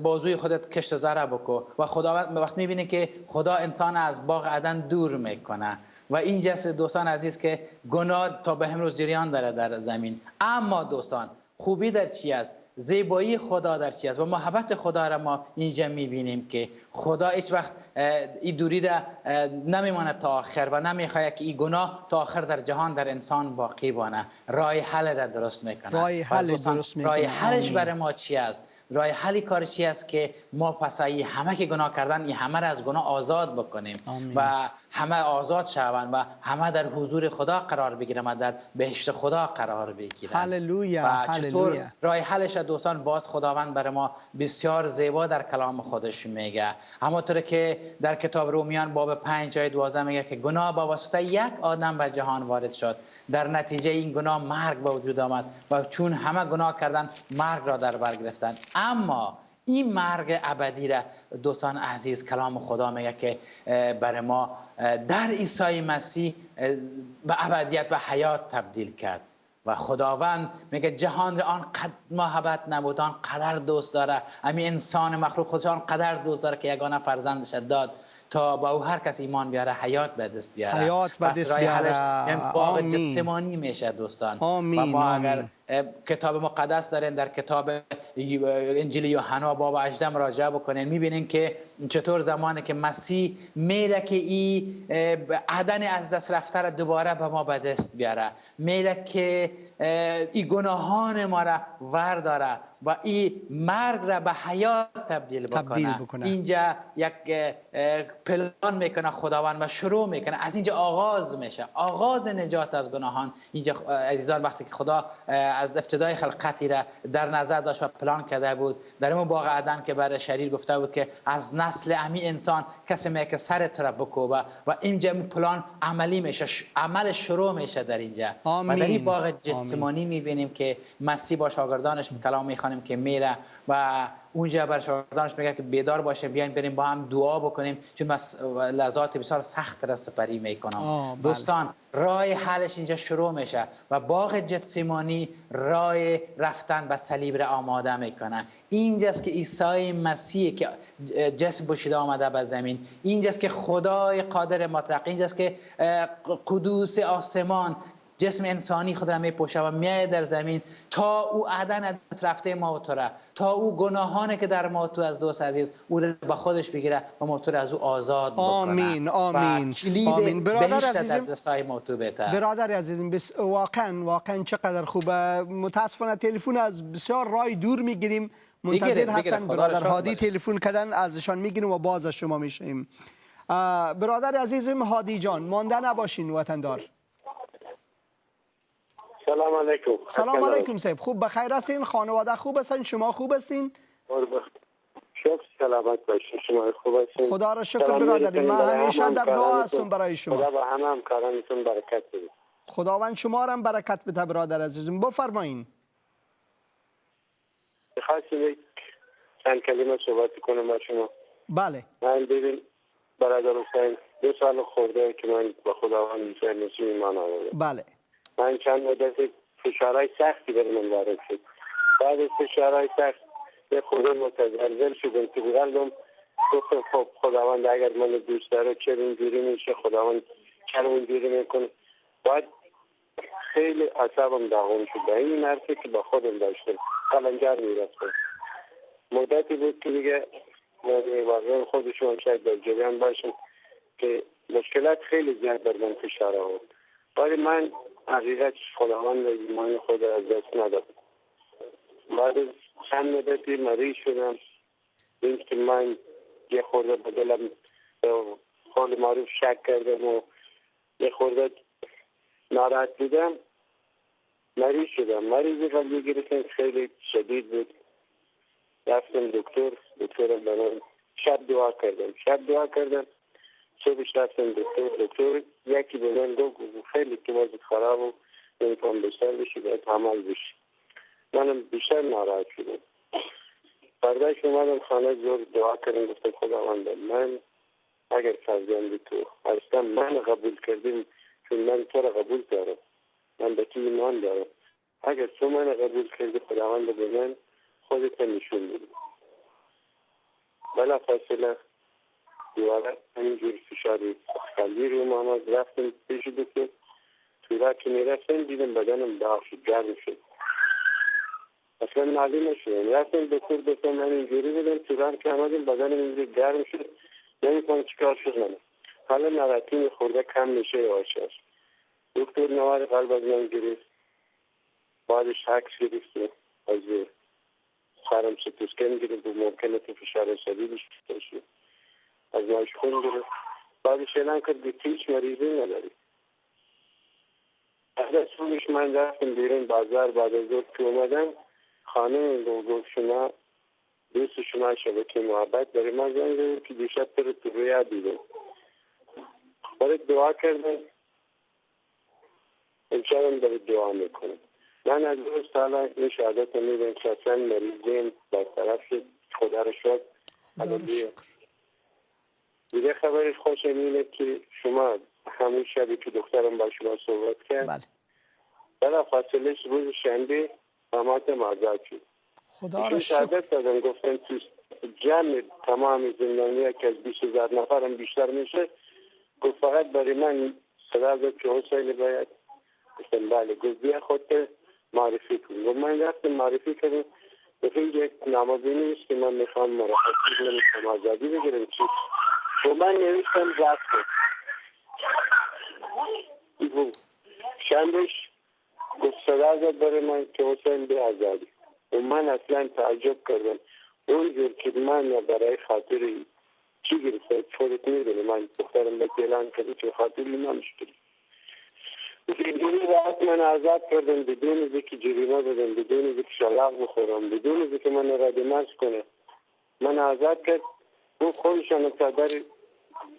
S2: بازوی خودت کشت زره بکو. و خداوند وقت میبینه که خدا انسان از باغ عدن دور میکنه و اینجاست دوستان عزیز که گناه تا به امروز جریان داره در زمین. اما دوستان خوبی در چی است؟ زیبایی خدا در چی است؟ و محبت خدا را ما اینجا میبینیم که خدا هیچ وقت این دوری را نمیماند تا آخر و نمیخواهد که این گناه تا آخر در جهان در انسان باقی بانه. راه حل را درست میکنه. راه حلش برای ما چی است؟ راه حلی کار چی است که ما پس ای همه که گناه کردن این همه را از گناه آزاد بکنیم و همه آزاد شوند و همه در حضور خدا قرار بگیرن و در بهشت خدا قرار بگیرن.
S1: هللویا.
S2: و چطور راه حلش دوستان باز خداوند برای ما بسیار زیبا در کلام خودش میگه. همونطور که در کتاب رومیان باب 5 آیه 12 میگه که گناه با واسطه یک آدم به جهان وارد شد، در نتیجه این گناه مرگ به وجود آمد و چون همه گناه کردن مرگ را در بر گرفتن. اما این مرگ ابدی را دوستان عزیز کلام خدا میگه که برای ما در عیسی مسیح به ابدیت و حیات تبدیل کرد. و خداوند میگه جهان را آنقدر محبت نمود، آنقدر دوست داره، همین انسان مخلوق خودش آنقدر دوست داره که یگانه فرزندش داد تا با او هر کس ایمان بیاره حیات به دست بیاره.
S1: حیات به دست بیاره.
S2: باغ جسمانی میشه دوستان.
S1: آمین.
S2: و ما اگر کتاب مقدس دارین در کتاب انجیل یوحنا باب 18 مراجعه بکنین میبینین که چطور زمانی که مسیح میره که این عدن از دست رفته را دوباره به ما به دست بیاره، میره که این گناهان ما را ورداره و این مرگ را به حیات تبدیل بکنه. اینجا یک پلان میکنه خداوند و شروع میکنه. از اینجا آغاز میشه، آغاز نجات از گناهان. اینجا عزیزان وقتی که خدا از ابتدای خلقتی را در نظر داشت و پلان کرده بود در اون باغ عدن که برای شریر گفته بود که از نسل امی انسان کسی میگه که سرت را بکوبه و اینجا پلان عملی میشه، عمل شروع میشه در اینجا. و در این باغ جسمانی میبینیم که مسیح با شاگردانش کلام میخوانیم که میره و اونجا بر شاگردانش میگه که بیدار باشه، بیاین بریم با هم دعا بکنیم چون لحظات بسیار سخت را سپری میکنم. دوستان راه حلش اینجا شروع میشه و باغ گتسمانی راه رفتن به صلیب را آماده میکنه. اینجاست که عیسی مسیح که جسم پوشیده آمده به زمین، اینجاست که خدای قادر مطلق، اینجاست که قدوس آسمان جسم انسانی خود را میپوشه و میاد در زمین تا او عدن از رفته ما و تو را، تا او گناهانی که در ما تو از دوست عزیز او را به خودش بگیره و ما تو را از او آزاد بکنه.
S1: آمین آمین آمین. برادر عزیزم واقعا چقدر خوبه. متاسفانه تلفن از بسیار رای دور میگیریم، منتظر هستن برادر هادی تلفن کردن، ازشان میگیریم و باز از شما میشیم. برادر عزیزم هادی جان مانده نباشین وطندار.
S5: سلام علیکم.
S1: سلام علیکم صاحب، خوب بخیر هستین؟ خانواده خوب هستین؟ شما خوب هستین؟
S5: شکر سلامت باشین. شما خوب هستین؟
S1: خدا را شکر برادریم. من همیشه در دعا هستم برای شما.
S5: خدا به همه همکارانتون برکت بده.
S1: خداوند شما را هم برکت بده برادر عزیزم. بفرمایین.
S5: خواستم چند کلمه صحبت کنم با شما.
S1: بله.
S5: من ببین برادر حسین 2 سال خورده که من با خداوند عیسی مسیح ایمان آوردم.
S1: بله.
S5: من چند مدت فشارهای سختی بر من وارد شد. بعد از فشارهای سخت به خدا متزلزل شدم تو قلبم. گفتم خب خداوند اگر من دوست داره چرا اینجوری میشه؟ خداوند چرا اینجوری میکنه؟ بعد خیلی اعصابم داغون شد. به این حرفی که با خودم داشتم قلنجار میرفتم. مدتی بود که دیگه واقعا خودشون شاید در جریان باشم که مشکلات خیلی زیاد بر من فشار آورد. ولی من حقیقت خداوند ایمان خود از دست ندادم. بعد از چند مدتی مریض شدم. این که من یه خورده به دلم قول معروف شک کردم و یه خورده ناراحت بودم. مریض شدم. مریضی قلبی گرفتم خیلی شدید بود. رفتم دکترم به من شب دعا کردم. صبحش رفتم دکتر یکی به من گفت خیلی که وضعیت خراب و نمیتونم بسر بشی باید عمل بشی. منم بیشتر ناراحت شدم. فرداش اومدم خانه زور دعا کردم، گفتم خداوند من اگر فرزند تو هستم من قبول کردیم چون من تو را قبول دارم، من به تو ایمان دارم. اگر تو من قبول کردی خداوند به من خودت نشون بده. بلا فاصله دوباره همینجور فشاری قلبی رو آمد. رفتم پیش دکتر. تو راه که میرفتم دیدم بدنم داغ شد، گرم شد. اصلا معلوم نشدم. رفتم دکتر گفتم من اینجوری بودم. تو راه که آمدم بدنم اینجور گرم شد. نمی‌فهمم چیکار شد من. حالا ناراحتی خورده کم میشه یواش. دکتر نوار قلب از من گرفت. بعدش عکس گرفت از سرم ست اسکن گرفت و ممکنه که فشار شدیدش بشه. از ماش خون گرفت. بعدش اعلام کرد که هیچ مریضی نداری. از صبحش من رفتم بیرون بازار. بعد از ظهر که اومدم خانم گفت شما دوست شما شبکه محبت برای من زنگ زد که دیشب تو رویا دیدم. برای دعا کردم. امشبم برای دعا میکنم. من از 2 سال این شهادت میدم که اصلا مریضیم برطرف شد. خدا رو شکر. دیگه خبرش خوش اینه که شما همون شبی که دخترم با شما صحبت کرد بلا فاصله روز شنبه هماتم آزاد شد.
S1: خدا رو
S5: شهادت دادم گفتن تو جمع تمام زندانیه که از 20,000 نفرم بیشتر میشه. گفت فقط برای من صدا زد که حسین باید. گفتم بله. گفت بیا خودت معرفی کن. گفت من رفتم معرفی کردم. گفت یک نامه‌بینی است که من میخوام مرخصی نمیخوام آزادی بگیرم. چی؟ و من نوشتم رفتم. شنبهش گفت صدا زد برای من که حسین به آزادی. و من اصلا تعجب کردم. اونجور که من برای خاطر چی گرفتم خودت میدونی من دخترم به اعلان کردم که خاطر اینا مشکلی. بدون راحت من آزاد کردم بدون از که جریمه بدم، بدون از که شلاق بخورم، بدون از که من را دماغ کنه. من آزاد کرد. اون خودشان پدر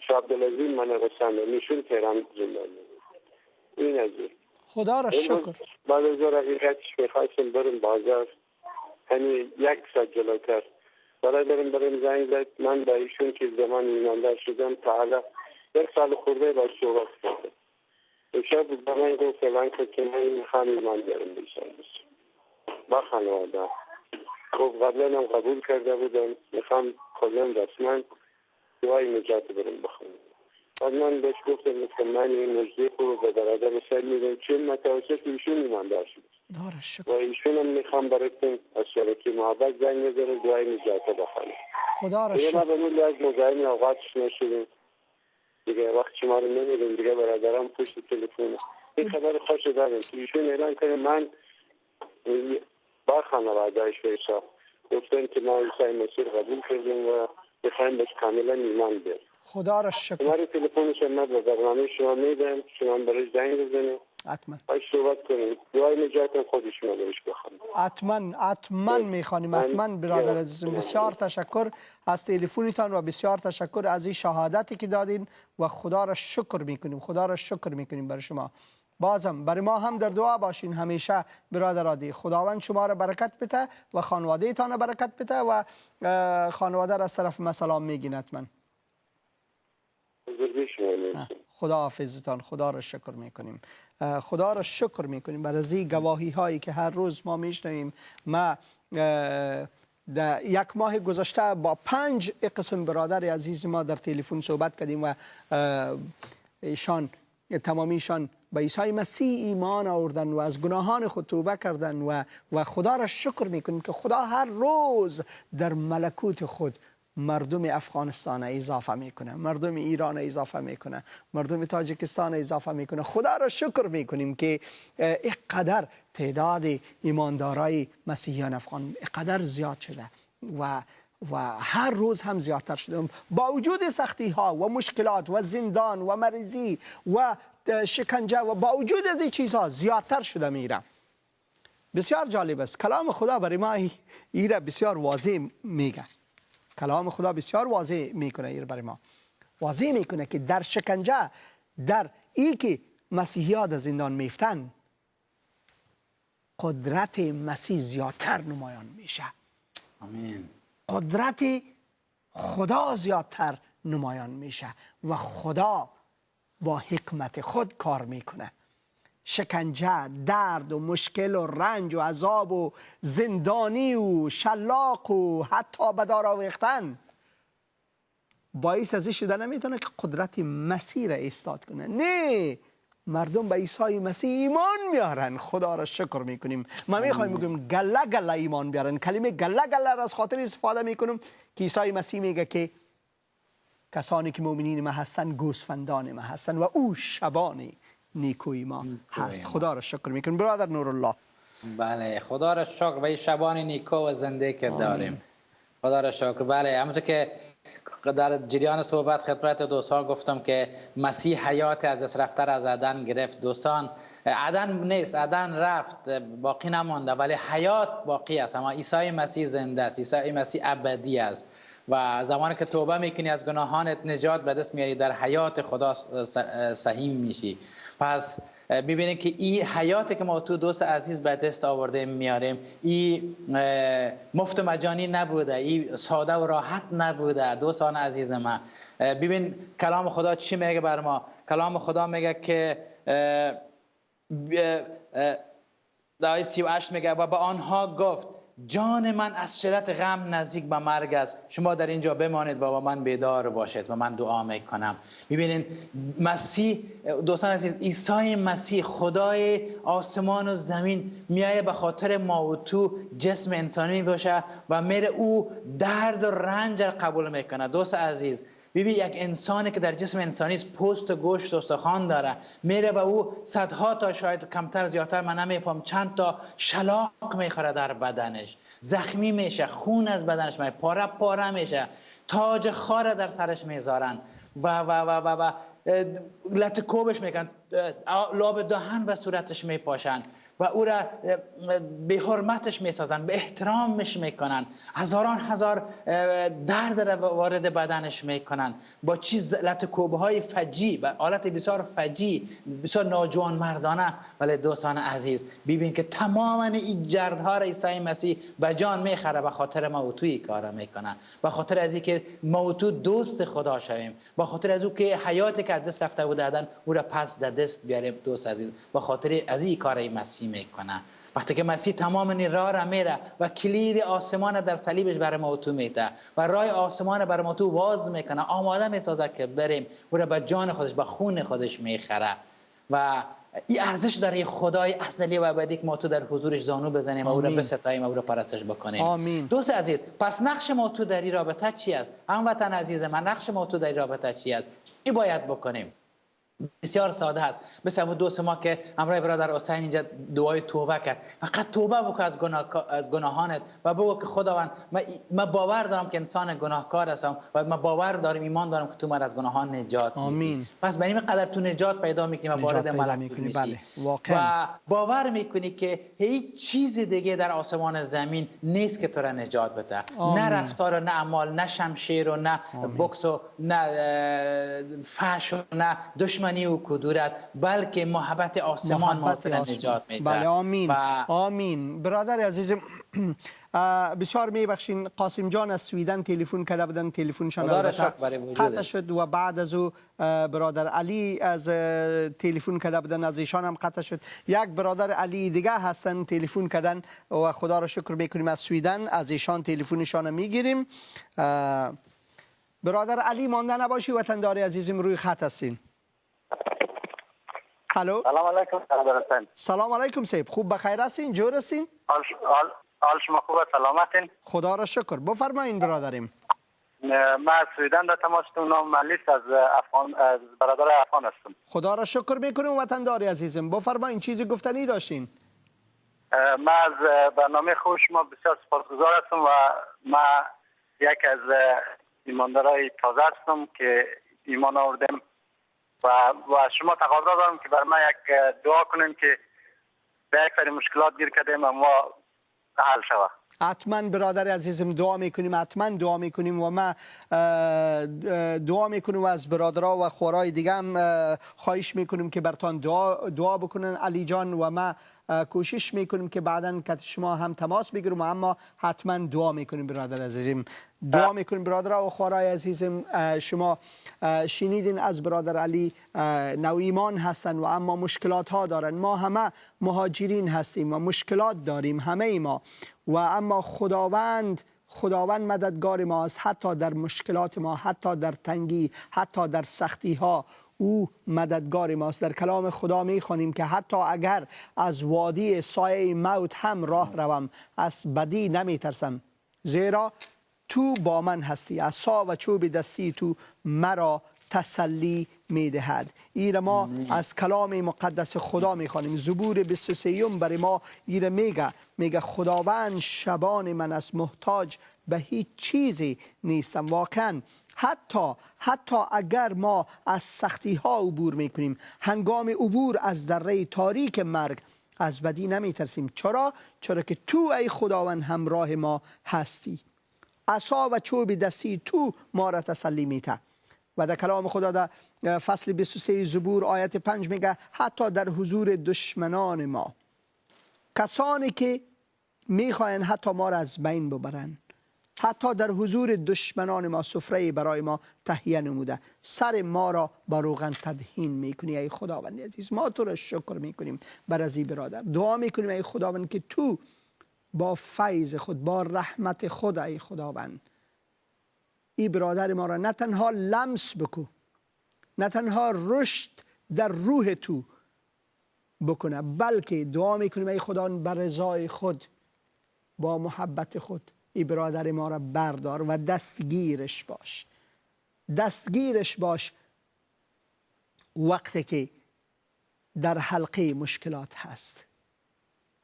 S5: شاه عبدالعزیز من رسانده نشون تهران زندانی. این از
S1: خدا را شکر.
S5: بعد از حقیقتش میخواستم برم بازار، همین 1 ساعت جلوتر برم زنگ زد. من با ایشون که زمان ایماندار شدم تا حالا 1 سال خورده با صحبت کردم. شب به من گفت فلان که من میخوام ایماندارم بشم با خانواده. خب قبلا هم قبول کرده بودم، میخوام کلم رسما دعای نجات برم بخونم. بعد من بهش گفتم که من این مجده خوب به برادر سر میدم چون متوسط ایشون ایماندار شد و ایشون هم میخوام براتون از شرکی محبت زنگ میزنم دعای نجات بخونم.
S1: خدا را
S5: دیگه
S1: شکر.
S5: ما به نوع از مزاحم اوقاتش نشدیم دیگه. وقت شما رو نمیدیم دیگه، برادرم پشت تلفن این خبر خوش دارم که ایشون اعلان کنه من با خانواده‌اش حساب گفتن که ما عیسی مسیح قبول کردیم و بخوایم بهش کاملا ایمان بیاریم.
S1: خدا را شکر.
S5: شما رو تلفنش من به برنامه شما میدم، شما برش زنگ بزنید
S1: حتما
S5: باش صحبت کنید، دعای نجات خود شما برش بخونید.
S1: حتما میخوانیم. حتما برادر عزیزم، بسیار تشکر از تلفنتان و بسیار تشکر از این شهادتی که دادین و خدا را شکر میکنیم. خدا را شکر میکنیم برای شما. بازم برای ما هم در دعا باشین همیشه برادر عادی. خداوند شما را برکت بده و خانواده تان برکت بده و خانواده را از طرف ما سلام میگین. حتما خدا حافظتان. خدا را شکر میکنیم. خدا را شکر میکنیم برای از این گواهی هایی که هر روز ما میشنویم. ما در 1 ماه گذشته با 5 قسم برادر عزیز ما در تلفن صحبت کردیم و ایشان تمامیشان به عیسی مسیح ایمان آوردن و از گناهان خود توبه کردن و خدا را شکر میکنیم که خدا هر روز در ملکوت خود مردم افغانستان اضافه میکنه، مردم ایران اضافه میکنه، مردم تاجیکستان اضافه میکنه. خدا را شکر میکنیم که اینقدر تعداد ایماندارای مسیحیان افغان اینقدر زیاد شده و هر روز هم زیادتر شده با وجود سختی ها و مشکلات و زندان و مریضی و شکنجه و با وجود از این چیزها زیادتر شده میره. بسیار جالب است. کلام خدا برای ما ایره بسیار واضح میگه. کلام خدا بسیار واضح میکنه ایره برای ما. واضح میکنه که در شکنجه، در ای که مسیحی ها در زندان میفتن، قدرت مسیح زیادتر نمایان میشه.
S2: آمین.
S1: قدرت خدا زیادتر نمایان میشه و خدا با حکمت خود کار میکنه. شکنجه، درد و مشکل و رنج و عذاب و زندانی و شلاق و حتی به دار آویختن باعث از این شده نمیتونه که قدرت مسیح را ایستاد کنه. نه، مردم به عیسی مسیح ایمان میارن. خدا را شکر میکنیم. ما میخوایم بگیم گله گله ایمان بیارن. کلمه گله گله را از خاطر استفاده میکنم که عیسی مسیح میگه که کسانی که مؤمنین ما هستن گوسفندان ما هستن و او شبان نیکوی ما هست. خدا را شکر میکنیم. برادر نورالله.
S2: بله، خدا را شکر به شبان نیکو و زنده که داریم. خدا را شکر. بله، همونطور که در جریان صحبت خدمت دوستان گفتم که مسیح حیات از دست رفته از عدن گرفت. دوستان، عدن نیست، عدن رفت، باقی نمانده، ولی حیات باقی است. اما عیسی مسیح زنده است. عیسی مسیح ابدی است و زمانی که توبه میکنی از گناهانت نجات به دست میاری، در حیات خدا سهیم میشی. پس ببینید که این حیاتی که ما تو دوست عزیز به دست آورده میاریم، این مفت مجانی نبوده، این ساده و راحت نبوده. دوستان عزیز من، ببین کلام خدا چی میگه بر ما. کلام خدا میگه که در 38 میگه و به آنها گفت جان من از شدت غم نزدیک به مرگ است، شما در اینجا بمانید و با من بیدار باشید و من دعا میکنم. ببینید مسیح، دوستان عزیز، عیسی مسیح خدای آسمان و زمین میایه به خاطر ما و تو جسم انسانی باشه و میره او درد و رنج را قبول میکنه. دوست عزیز، ببین یک انسانی که در جسم انسانی پوست و گوشت و استخوان داره، میره به او صدها تا شاید کمتر زیادتر من نمیفهم چند تا شلاق میخوره در بدنش، زخمی میشه، خون از بدنش میاد، پاره پاره میشه، تاج خار در سرش میذارن و لط کوبش میکنن، لاب دهن به صورتش میپاشن و او را به حرمتش میسازن، به احترامش میکنن، هزاران هزار درد را وارد بدنش میکنن با چیز لط کوبهای فجی، به حالت بسیار فجی، بسیار ناجوان مردانه. ولی دوستان عزیز ببین که تمام این جردها را عیسی مسیح به جان میخره، به خاطر ما و توی کار میکنه، به خاطر از اینکه ما و تو دوست خدا شویم، به خاطر از او که حیاتی که از دست رفته بود دادن او را پس در دست بیاریم. دوست عزیز به خاطر از این کار مسیح میکنه. وقتی که مسیح تمام این راه را میره و کلید آسمان در صلیبش برای ما و تو میده و راه آسمان برای ما تو باز میکنه، آماده میسازه که بریم، او را به جان خودش، به خون خودش میخره. و این ارزش داره خدای ازلی و ابدی که ما تو در حضورش زانو بزنیم و او را بستاییم و او را پرستش بکنیم.
S1: آمین.
S2: دوست عزیز، پس نقش ما تو در این رابطه چی است؟ هموطن عزیز من، نقش ما تو در این رابطه چی است؟ چی باید بکنیم؟ بسیار ساده است. مثل همون دوست ما که همراه برادر حسین اینجا دعای توبه کرد. فقط توبه بکن از گناهانت و بگو که خداوند من باور دارم که انسان گناهکار هستم و من باور دارم، ایمان دارم که تو من از گناهان نجات میدی.
S1: آمین.
S2: پس به این قدر تو نجات پیدا میکنی و وارد ملکوت میشی.
S1: بله. واقعا.
S2: و باور میکنی که هیچ چیز دیگه در آسمان زمین نیست که تو را نجات بده. نه رفتار و نه اعمال، نه شمشیر و نه بوکس و نه فحش و نه دشمنی و کدورت، بلکه محبت آسمان ما تو را نجات میده.
S1: بله. آمین. آمین. برادر عزیزم بسیار میبخشین، قاسم جان از سویدن تلفن کرده بودن، تلفنشان قطع شد و بعد از او برادر علی از تلفن کرده بودن، از ایشان هم قطع شد. یک برادر علی دیگه هستن تلفن کردن و خدا را شکر میکنیم از سویدن، از ایشان تلفنشان میگیریم. برادر علی مانده نباشی، وطندار عزیزم روی خط هستین. الو.
S5: سلام علیکم برادر حسین.
S1: سلام علیکم صاحب، خوب بخیر هستین؟ جور هستین؟
S5: حال شما خوبه؟ سلامتین؟
S1: خدا را شکر. بفرمایین برادریم.
S5: من از سویدن در تماس هستم، نام ملیس از برادر افغان هستم.
S1: خدا را شکر میکنم وطندار عزیزم. بفرمایین چیزی گفتنی داشتین؟
S5: من از برنامه خوب شما بسیار سپاسگزار هستم و من یک از ایماندارای تازه هستم که ایمان آوردم و شما تقاضا دارم که برای من یک دعا کنین که به یک سری مشکلات گیر کردیم و ما حل شود.
S1: حتما برادر عزیزم دعا میکنیم، حتما دعا میکنیم و ما دعا میکنیم و از برادرها و خورای دیگه هم خواهش میکنیم که برتان دعا بکنن علی جان، و ما کوشش میکنیم که بعداً که شما هم تماس بگیریم، اما حتما دعا میکنیم برادر عزیزم. دعا میکنیم برادرها و خورای عزیزم. شما شنیدین از برادر علی، نو ایمان هستن و اما مشکلات ها دارن. ما همه مهاجرین هستیم و مشکلات داریم همه ما، و اما خداوند مددگار ماست، حتی در مشکلات ما، حتی در تنگی، حتی در سختی ها او مددگار ماست. در کلام خدا میخوانیم که حتی اگر از وادی سایه موت هم راه روم، از بدی نمیترسم، زیرا تو با من هستی، عصا و چوب دستی تو مرا تسلی میدهد. ایره ما از کلام مقدس خدا میخوانیم. زبور 23 برای ما ایره میگه خداوند شبان من است، محتاج به هیچ چیزی نیستم. واقعا حتی اگر ما از سختی ها عبور میکنیم، هنگام عبور از دره تاریک مرگ از بدی نمیترسیم. چرا که تو ای خداوند همراه ما هستی، عصا و چوب دستی تو ما را تسلی میده. و در کلام خدا در فصل 23 زبور آیت 5 میگه حتی در حضور دشمنان ما، کسانی که میخواین حتی ما را از بین ببرن، حتی در حضور دشمنان ما سفره برای ما تهیه نموده، سر ما را با روغن تدهین میکنی. ای خداوند عزیز، ما تو را شکر میکنیم بر از این برادر. دعا میکنیم ای خداوند که تو با فیض خود، با رحمت خود ای خداوند، این برادر ما را نه تنها لمس بکو، نه تنها رشد در روح تو بکنه، بلکه دعا میکنیم ای خداوند بر رضای خود، با محبت خود این برادر ما را بردار و دستگیرش باش وقتی که در حلقه مشکلات هست.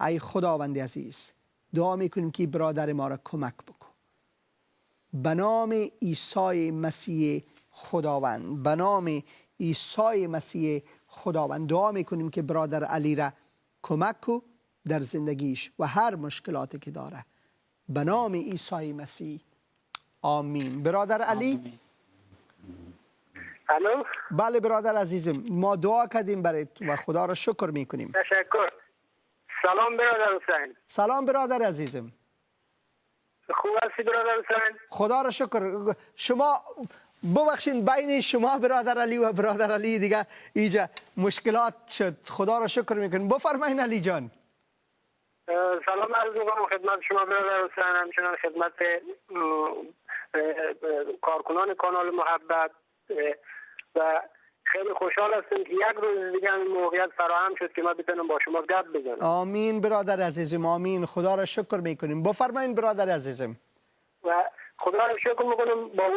S1: ای خداوند عزیز، دعا میکنیم که برادر ما را کمک بکن. به نام عیسی مسیح خداوند، به نام عیسی مسیح خداوند. دعا میکنیم که برادر علی را کمک کو در زندگیش و هر مشکلاتی که داره، به نام عیسی مسیح آمین. برادر علی.
S5: الو.
S1: بله برادر عزیزم، ما دعا کردیم برای و خدا را شکر میکنیم.
S5: تشکر. سلام برادر حسین.
S1: سلام برادر عزیزم.
S5: خوب هستی برادر حسین؟
S1: خدا را شکر. شما ببخشین بین شما برادر علی و برادر علی دیگه اینجا مشکلات شد. خدا را شکر میکنیم. بفرمایین علی جان.
S5: سلام عرض میکنم خدمت شما برادر حسین، همچنان خدمت کارکنان کانال محبت و خیلی خوشحال هستم که یک روز دیگه این موقعیت فراهم شد که ما بتونم با شما گپ بزنم.
S1: آمین برادر عزیزم، آمین. خدا را شکر میکنیم. بفرمایین برادر عزیزم.
S5: و خدا را شکر میکنم با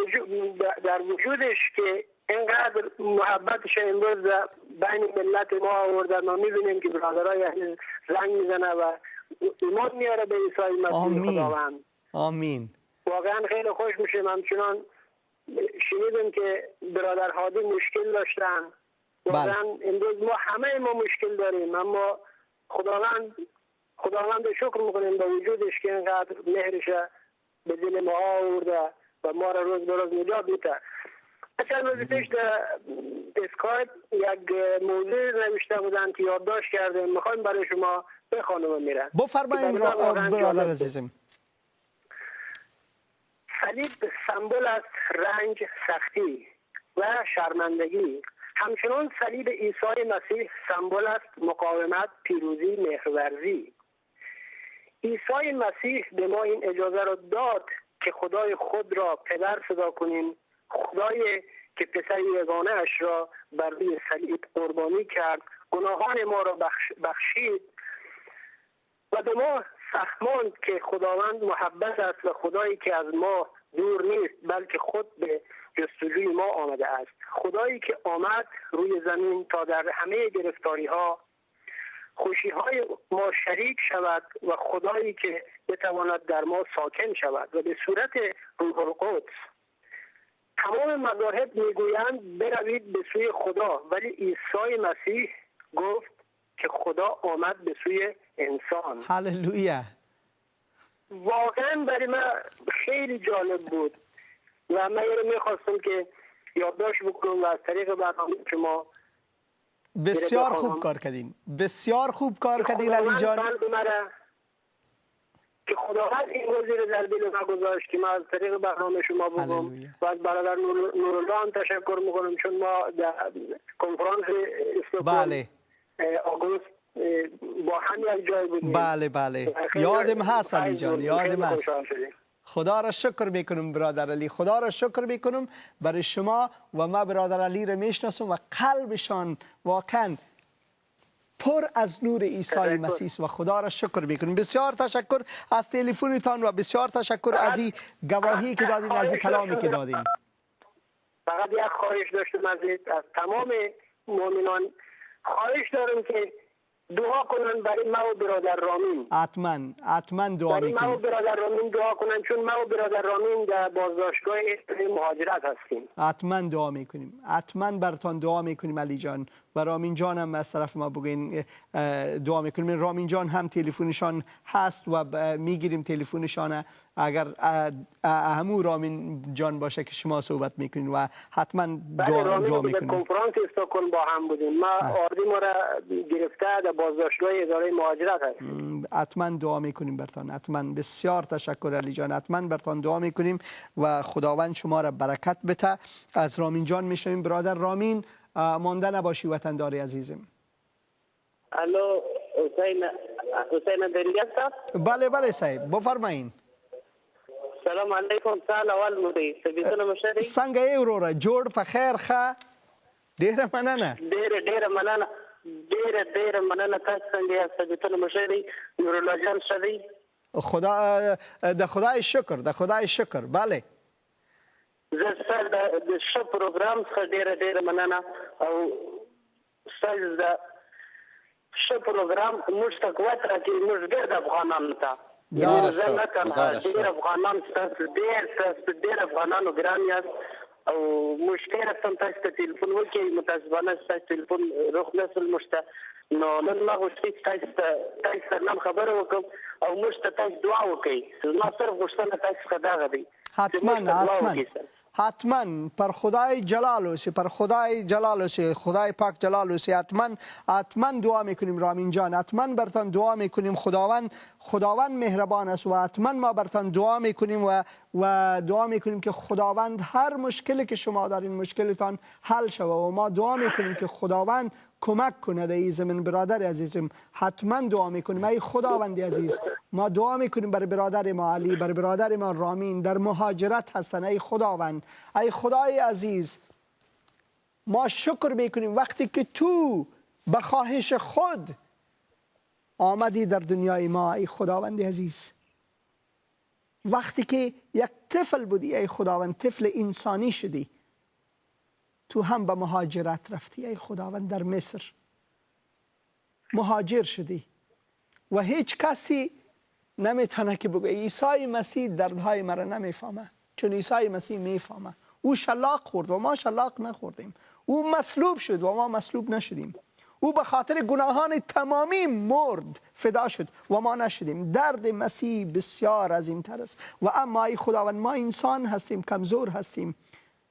S5: در وجودش که اینقدر محبتش امروز بین ملت ما آورده. ما میبینیم که برادرای زنگ میزنه و ایمان میاره به عیسی مسیح خداوند.
S1: آمین.
S5: واقعا خیلی خوش میشم. همچنان شنیدم که برادر هادی مشکل داشتن. واقعا امروز ما همه ما مشکل داریم، اما خداوند شکر میکنیم به وجودش که اینقدر مهرش به دل ما آورده و ما را روز به روز نجات میده. چند روز پیش در اسکایپ یک موضوع نوشته بودن که یادداشت کردم، میخوایم برای شما بخوانم. میره
S1: بفرمایید برادر عزیزم.
S5: صلیب سمبل است رنج، سختی و شرمندگی. همچنان صلیب عیسی مسیح سمبل است مقاومت، پیروزی، مهرورزی. عیسی مسیح به ما این اجازه را داد که خدای خود را پدر صدا کنیم. خدایی که پسر یگانه اش را بر روی صلیب قربانی کرد، گناهان ما را بخشید و به ما فهماند که خداوند محبت است و خدایی که از ما دور نیست بلکه خود به جستجوی ما آمده است. خدایی که آمد روی زمین تا در همه گرفتاری ها خوشی های ما شریک شود و خدایی که بتواند در ما ساکن شود و به صورت روح القدس. تمام مذاهب میگویند بروید به سوی خدا، ولی عیسی مسیح گفت که خدا آمد به سوی انسان.
S1: هللویا.
S5: واقعا برای من خیلی جالب بود و من میخواستم که یادداشت بکنم و از طریق برنامه شما.
S1: بسیار خوب کار کردین، بسیار خوب کار کردین علی جان.
S5: که خداوند این موضوع رو در دل من گذاشت که من از طریق برنامه شما بگم و از برادر نورالله هم تشکر میکنم، چون ما در کنفرانس استکهلم آگوست با هم یک جای بودیم.
S1: بله یادم هست علی جان، یادم هست. خدا را شکر میکنم برادر علی، خدا را شکر میکنم برای شما و ما برادر علی را میشناسم و قلبشان واقعا پر از نور عیسی مسیح و خدا را شکر میکنیم. بسیار تشکر از تلفنتان و بسیار تشکر از این گواهی که دادین، از این کلامی که دادین.
S5: فقط یک خواهش داشتم از تمام مؤمنان، خواهش دارم که دعا کنن برای ما و برادر رامین.
S1: حتما دعا میکنیم.
S5: برای ما و برادر رامین دعا کنن، چون ما و برادر رامین در بازداشتگاه مهاجرت هستیم.
S1: حتما دعا میکنیم، حتما براتون دعا میکنیم علی جان. و رامین جان هم از طرف ما بگین دعا میکنیم. رامین جان هم تلفنشان هست و میگیریم تلفنشان، اگر همون رامین جان باشه که شما صحبت میکنین و حتما دعا میکنیم.
S5: کنفرانس استکهلم با هم بودیم. ما آردی ما را گرفته در بازداشتگاه اداره مهاجرت هستیم.
S1: حتما دعا میکنیم برتان، حتما. بسیار تشکر علی جان، حتما برتان دعا میکنیم و خداوند شما را برکت بده. از رامین جان میشنویم. برادر رامین، مانده نباشی وطندار عزیزم.
S5: الو حسین دری هستم؟
S1: بله صاحب، بفرمایین.
S5: سلام علیکم. سال اول مودی سبیتونه مشری
S1: څنګه یې وروره؟ جوړ په خیر ښه؟ ډیره مننه.
S5: ډیره مننه. تاسو څنګه یاست؟ سبیتونه مشری نورالله جان شری؟
S1: د خدای شکر. بله
S5: زه ستاسو د ښه پروګرام څخه ډیره مننه او ستاسو د ښه پروګرام موږ ته قوت راکوي، موږ ډېر افغانانو ته. زه نه تنها ډېر افغانان، ستاسو ډېر افغانانو ګران یاست او مشکل هستم تاسو ته تلیفون وکړئ متاسفانه تاسو تلیفون روغ نسل مشته نو نن ما غوښتل چې تاسو سره نن خبره وکړم او موږ ته تاسو دعا وکړئ ما صرف غوښتنه تاسو څخه دغه دی
S1: حتما پر خدای جلال اوسه، پر خدای جلال اوسه، خدای پاک جلال اوسه. حتما دعا میکنیم رامین جان، حتما برتان دعا میکنیم. خداوند مهربان است و حتما ما برتان دعا میکنیم و دعا میکنیم که خداوند هر مشکلی که شما دارین مشکلتان حل شود و ما دعا میکنیم که خداوند کمک کنه در این زمین. برادر عزیزم حتما دعا میکنیم ای خداوند عزیز، ما دعا میکنیم برای برادر ما علی، برای برادر ما رامین در مهاجرت هستن. ای خداوند، ای خدای عزیز، ما شکر میکنیم وقتی که تو به خواهش خود آمدی در دنیای ما. ای خداوند عزیز، وقتی که یک طفل بودی ای خداوند، طفل انسانی شدی، تو هم به مهاجرت رفتی ای خداوند، در مصر مهاجر شدی و هیچ کسی نمیتونه که بگه عیسی مسیح دردهای مرا نمیفهمه، چون عیسی مسیح میفهمه. او شلاق خورد و ما شلاق نخوردیم، او مصلوب شد و ما مصلوب نشدیم، او به خاطر گناهان تمامی مرد فدا شد و ما نشدیم. درد مسیح بسیار عظیم‌تر است و اما ای خداوند ما انسان هستیم، کمزور هستیم.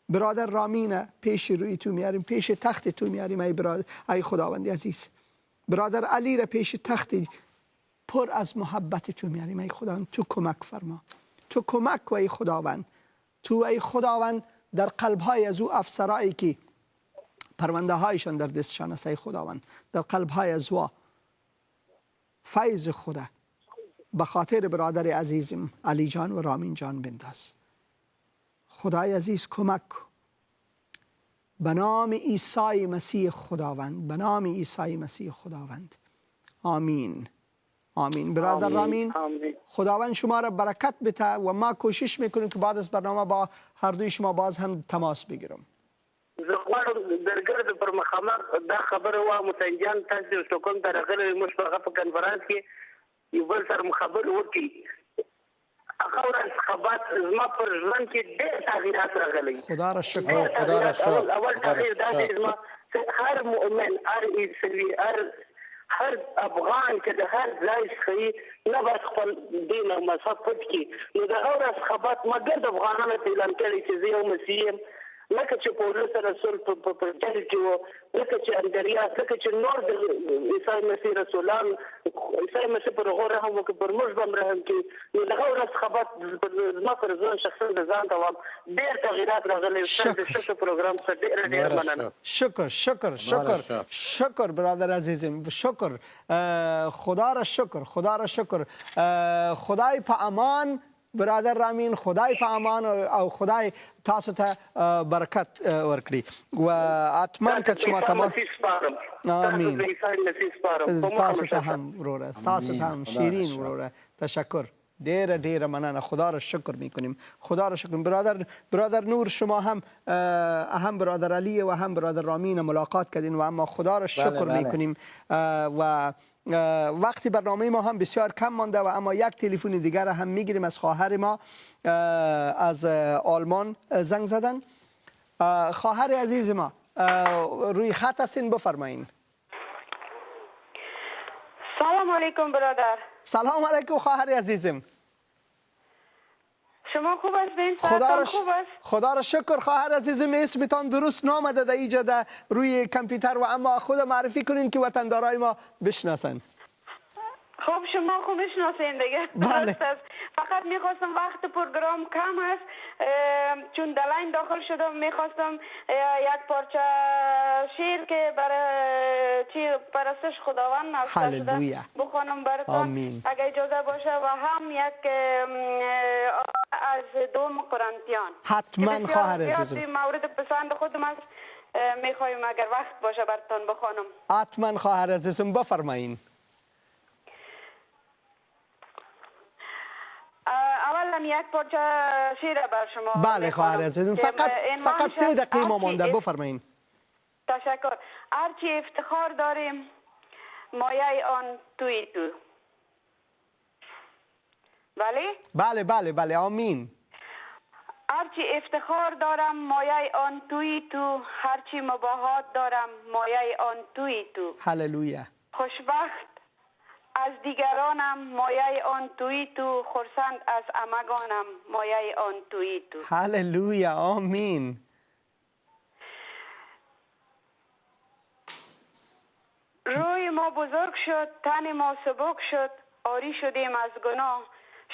S1: برادر رامین پیش روی تو میاریم، پیش تخت تو میاریم ای برادر، ای خداوند عزیز. برادر علی را پیش تخت پر از محبت تو میاریم ای خداوند. تو کمک فرما، تو کمک و ای خداوند، تو ای خداوند در قلب‌های از او افسرایی که پرونده هایشان در دستشان است ای خداوند، در قلب‌های از او فیض خدا به خاطر برادر عزیزم علی جان و رامین جان بنداز. خدای عزیز کمک به نام عیسی مسیح خداوند، به نام عیسی مسیح خداوند. آمین آمین. برادر رامین خداوند شما را برکت بده و ما کوشش میکنیم که بعد از برنامه با هر دوی شما باز هم تماس بگیرم.
S5: زه غواړم درګرد پر مخامخ دا خبره وه متنجان تاسو شوکم ته راغلی موږ په هغه په کنفرانس کې یو بل سره خبرې وکړي. هغه ورځ خبات زما پر ژوند کې ډېر تغییرات راغلي.
S1: خدا را شکر.
S2: خدا را شکر.
S5: اول تغییر دا چې زما هر مؤمن، هر عیسوي، هر افغان که د هر ځای څخه نه باید خپل دین او مذهب پټ کړي. نو د هغه ورځ خبات ما ګرد افغانانو ته اعلان کړی چې زه یو مسیحي یم، لکه چې پولس رسول په جنګ کې و، لکه چې اندریاس، لکه چې نور د عیسی مسیح رسولان عیسی مسیح پر هغو رحم وکړي، پر موږ به هم رحم کړي. نو د هغه ورځ خبر زما پر ځان شخصا د ځان ته وایم ډېر تغییرات راغلي. ستاسو د ښه پروګرام څخه ډېره مننه.
S1: شکر شکر شکر شکر برادر عزیزم، شکر. خدا را شکر، خدا را شکر. خدای په امان برادر رامین، خدای په امان او خدای تاسو ته برکت ورکړي و حتما که شما تماس. آمین. تاسو ته هم وروره، تاسو ته هم شیرین وروره. تشکر، ډیره ډیره مننه. خدا را شکر میکنیم، خدا را شکر. برادر نور شما هم برادر علی و هم برادر رامین ملاقات کردین و اما خدا را شکر میکنیم و وقتی برنامه ما هم بسیار کم مانده و اما یک تلفن دیگر هم میگیریم از خواهر ما از آلمان زنگ زدن. خواهر عزیز ما روی خط هستین، بفرمایین.
S6: سلام علیکم برادر.
S1: سلام علیکم خواهر عزیزم.
S6: شما خوب هستین؟
S1: خدا را شکر خواهر عزیزم. اسمتان درست نامده در اینجا روی کامپیوتر و اما خود معرفی کنین که وطندارای ما بشناسن.
S6: خب شما خوب میشناسین دیگه.
S1: بله.
S6: فقط میخواستم وقت پروگرام کم است، چون دلاین داخل شدم، میخواستم یک پارچه شعر که برای پرستش خداوند نوشته شده بخوانم براتون اگه اجازه باشه، و هم یک از دوم قرنتیان.
S1: حتما خواهر عزیزم.
S6: مورد پسند خودم است، میخوایم اگر وقت باشه براتون بخوانم.
S1: حتما خواهر عزیزم بفرمایین.
S6: اولا یک پارچه شعر بر شما.
S1: بله خواهر عزیزم، فقط 3 دقیقه ما مانده، بفرمایین.
S6: تشکر. هرچی افتخار داریم مایه آن توی تو.
S1: بله بله بله. آمین.
S6: هرچی افتخار دارم مایه آن توی تو، هرچی مباهات دارم مایه آن توی تو.
S1: هللویا.
S6: خوشبخت از دیگرانم مایه آن توی تو، خرسند از همگانم مایه آن توی تو.
S1: هللویا. آمین.
S6: روی ما بزرگ شد، تن ما سبک شد، آری شدیم از گناه،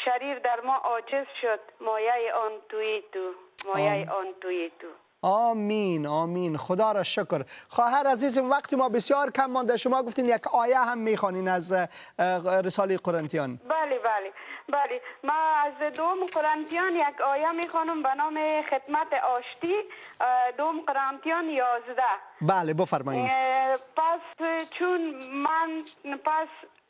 S6: شریر در ما عاجز شد، مایه آن توی تو، مایه آن توی تو.
S1: آمین آمین. خدا را شکر. خواهر عزیزم وقتی ما بسیار کم مانده، شما گفتین یک آیه هم میخوانین از رساله قرنتیان.
S6: بله بله بله، ما از دوم قرنتیان یک آیه میخوانم به نام خدمت آشتی، دوم قرنتیان 11.
S1: بله بفرمایید.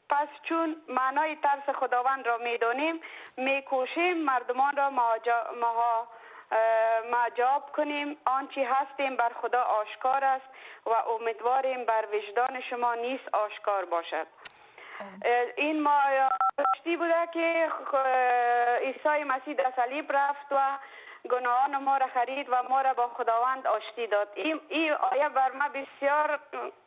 S6: پس چون معنای ترس خداوند را میدانیم، میکوشیم مردمان را معجاب کنیم. آنچه هستیم بر خدا آشکار است و امیدواریم بر وجدان شما نیز آشکار باشد. این ما آشتی بوده که عیسی مسیح در صلیب رفت و گناهان ما را خرید و ما را با خداوند آشتی داد. این آیه بر ما بسیار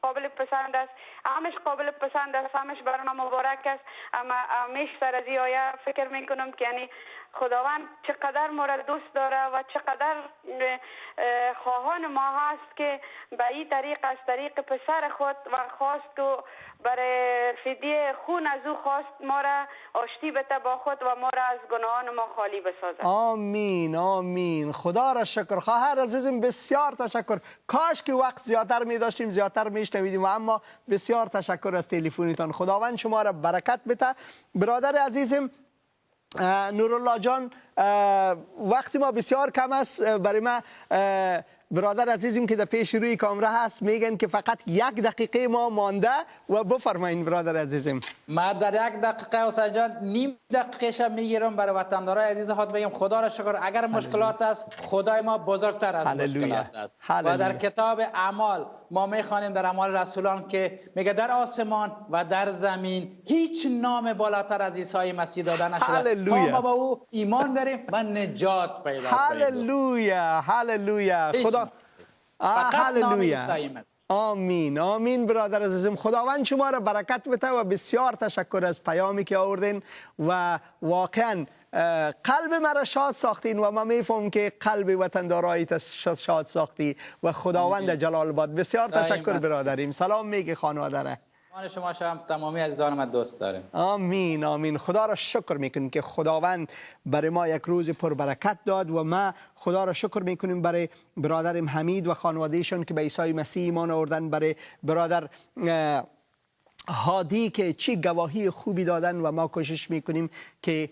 S6: قابل پسند است، همش قابل پسند است، همش بر ما مبارک است. اما همیش سر از این آیه فکر میکنم که یعنی خداوند چقدر ما را دوست داره و چقدر خواهان ما هست که به این طریق از طریق پسر خود و خواست که برای فدیه خون از او خواست ما را آشتی بده با خود و ما را از گناهان ما خالی بسازد.
S1: آمین آمین. خدا را شکر. خواهر عزیزم بسیار تشکر. کاش که وقت زیادتر می داشتیم، زیادتر میشنویدیم، و اما بسیار تشکر از تلفنتان. خداوند شما را برکت بده. برادر عزیزم نورالله جان، وقتی ما بسیار کم است، برای ما برادر عزیزم که در پیش روی کامرا هست میگن که فقط 1 دقیقه ما مانده و بفرمایید برادر عزیزم.
S2: ما در 1 دقیقه حسین جان نیم دقیقه شب میگیرم برای وطندارای عزیز خود بگم خدا را شکر. اگر مشکلات است خدای ما بزرگتر از مشکلات است. و در کتاب اعمال ما میخوانیم در اعمال رسولان که میگه در آسمان و در زمین هیچ نام بالاتر از عیسی مسیح داده نشده. ما با او ایمان بریم و نجات پیدا کنیم.
S1: هللویا هللویا. خدا هللویا. آمین آمین. برادر عزیزم خداوند شما را برکت بده و بسیار تشکر از پیامی که آوردین و واقعا قلب مرا شاد ساختین و من میفهم که قلب وطندارای شاد ساختی و خداوند جلال آباد. بسیار تشکر برادریم. سلام میگه خانواده را.
S2: شما هم تمامی عزیزان من دوست داریم.
S1: آمین آمین. خدا را شکر میکنیم که خداوند برای ما یک روز پربرکت داد و ما خدا را شکر میکنیم برای برادرم حمید و خانوادهشون که به عیسی مسیح ایمان آوردن، برای برادر هادی که چی گواهی خوبی دادن و ما کوشش میکنیم که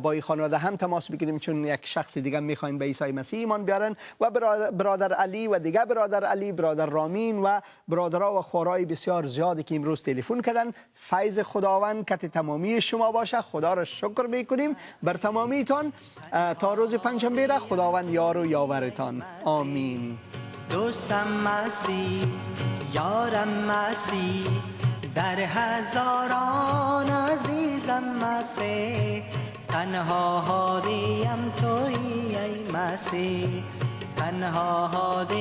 S1: با این خانواده هم تماس بگیریم چون یک شخص دیگه میخوایم به عیسی مسیح ایمان بیارن، و برادر علی و دیگه برادر علی، برادر رامین و برادرها و خوارای بسیار زیادی که امروز تلفن کردن. فیض خداوند کت تمامی شما باشه. خدا را شکر میکنیم بر تمامیتان. تا روز پنجشنبه را خداوند یار و یاورتان. آمین.
S7: دوستم مسیح، یارم مسیح، در هزاران عزیزم مسیح، تنها هادیم تویی ای مسیح، تنها هادی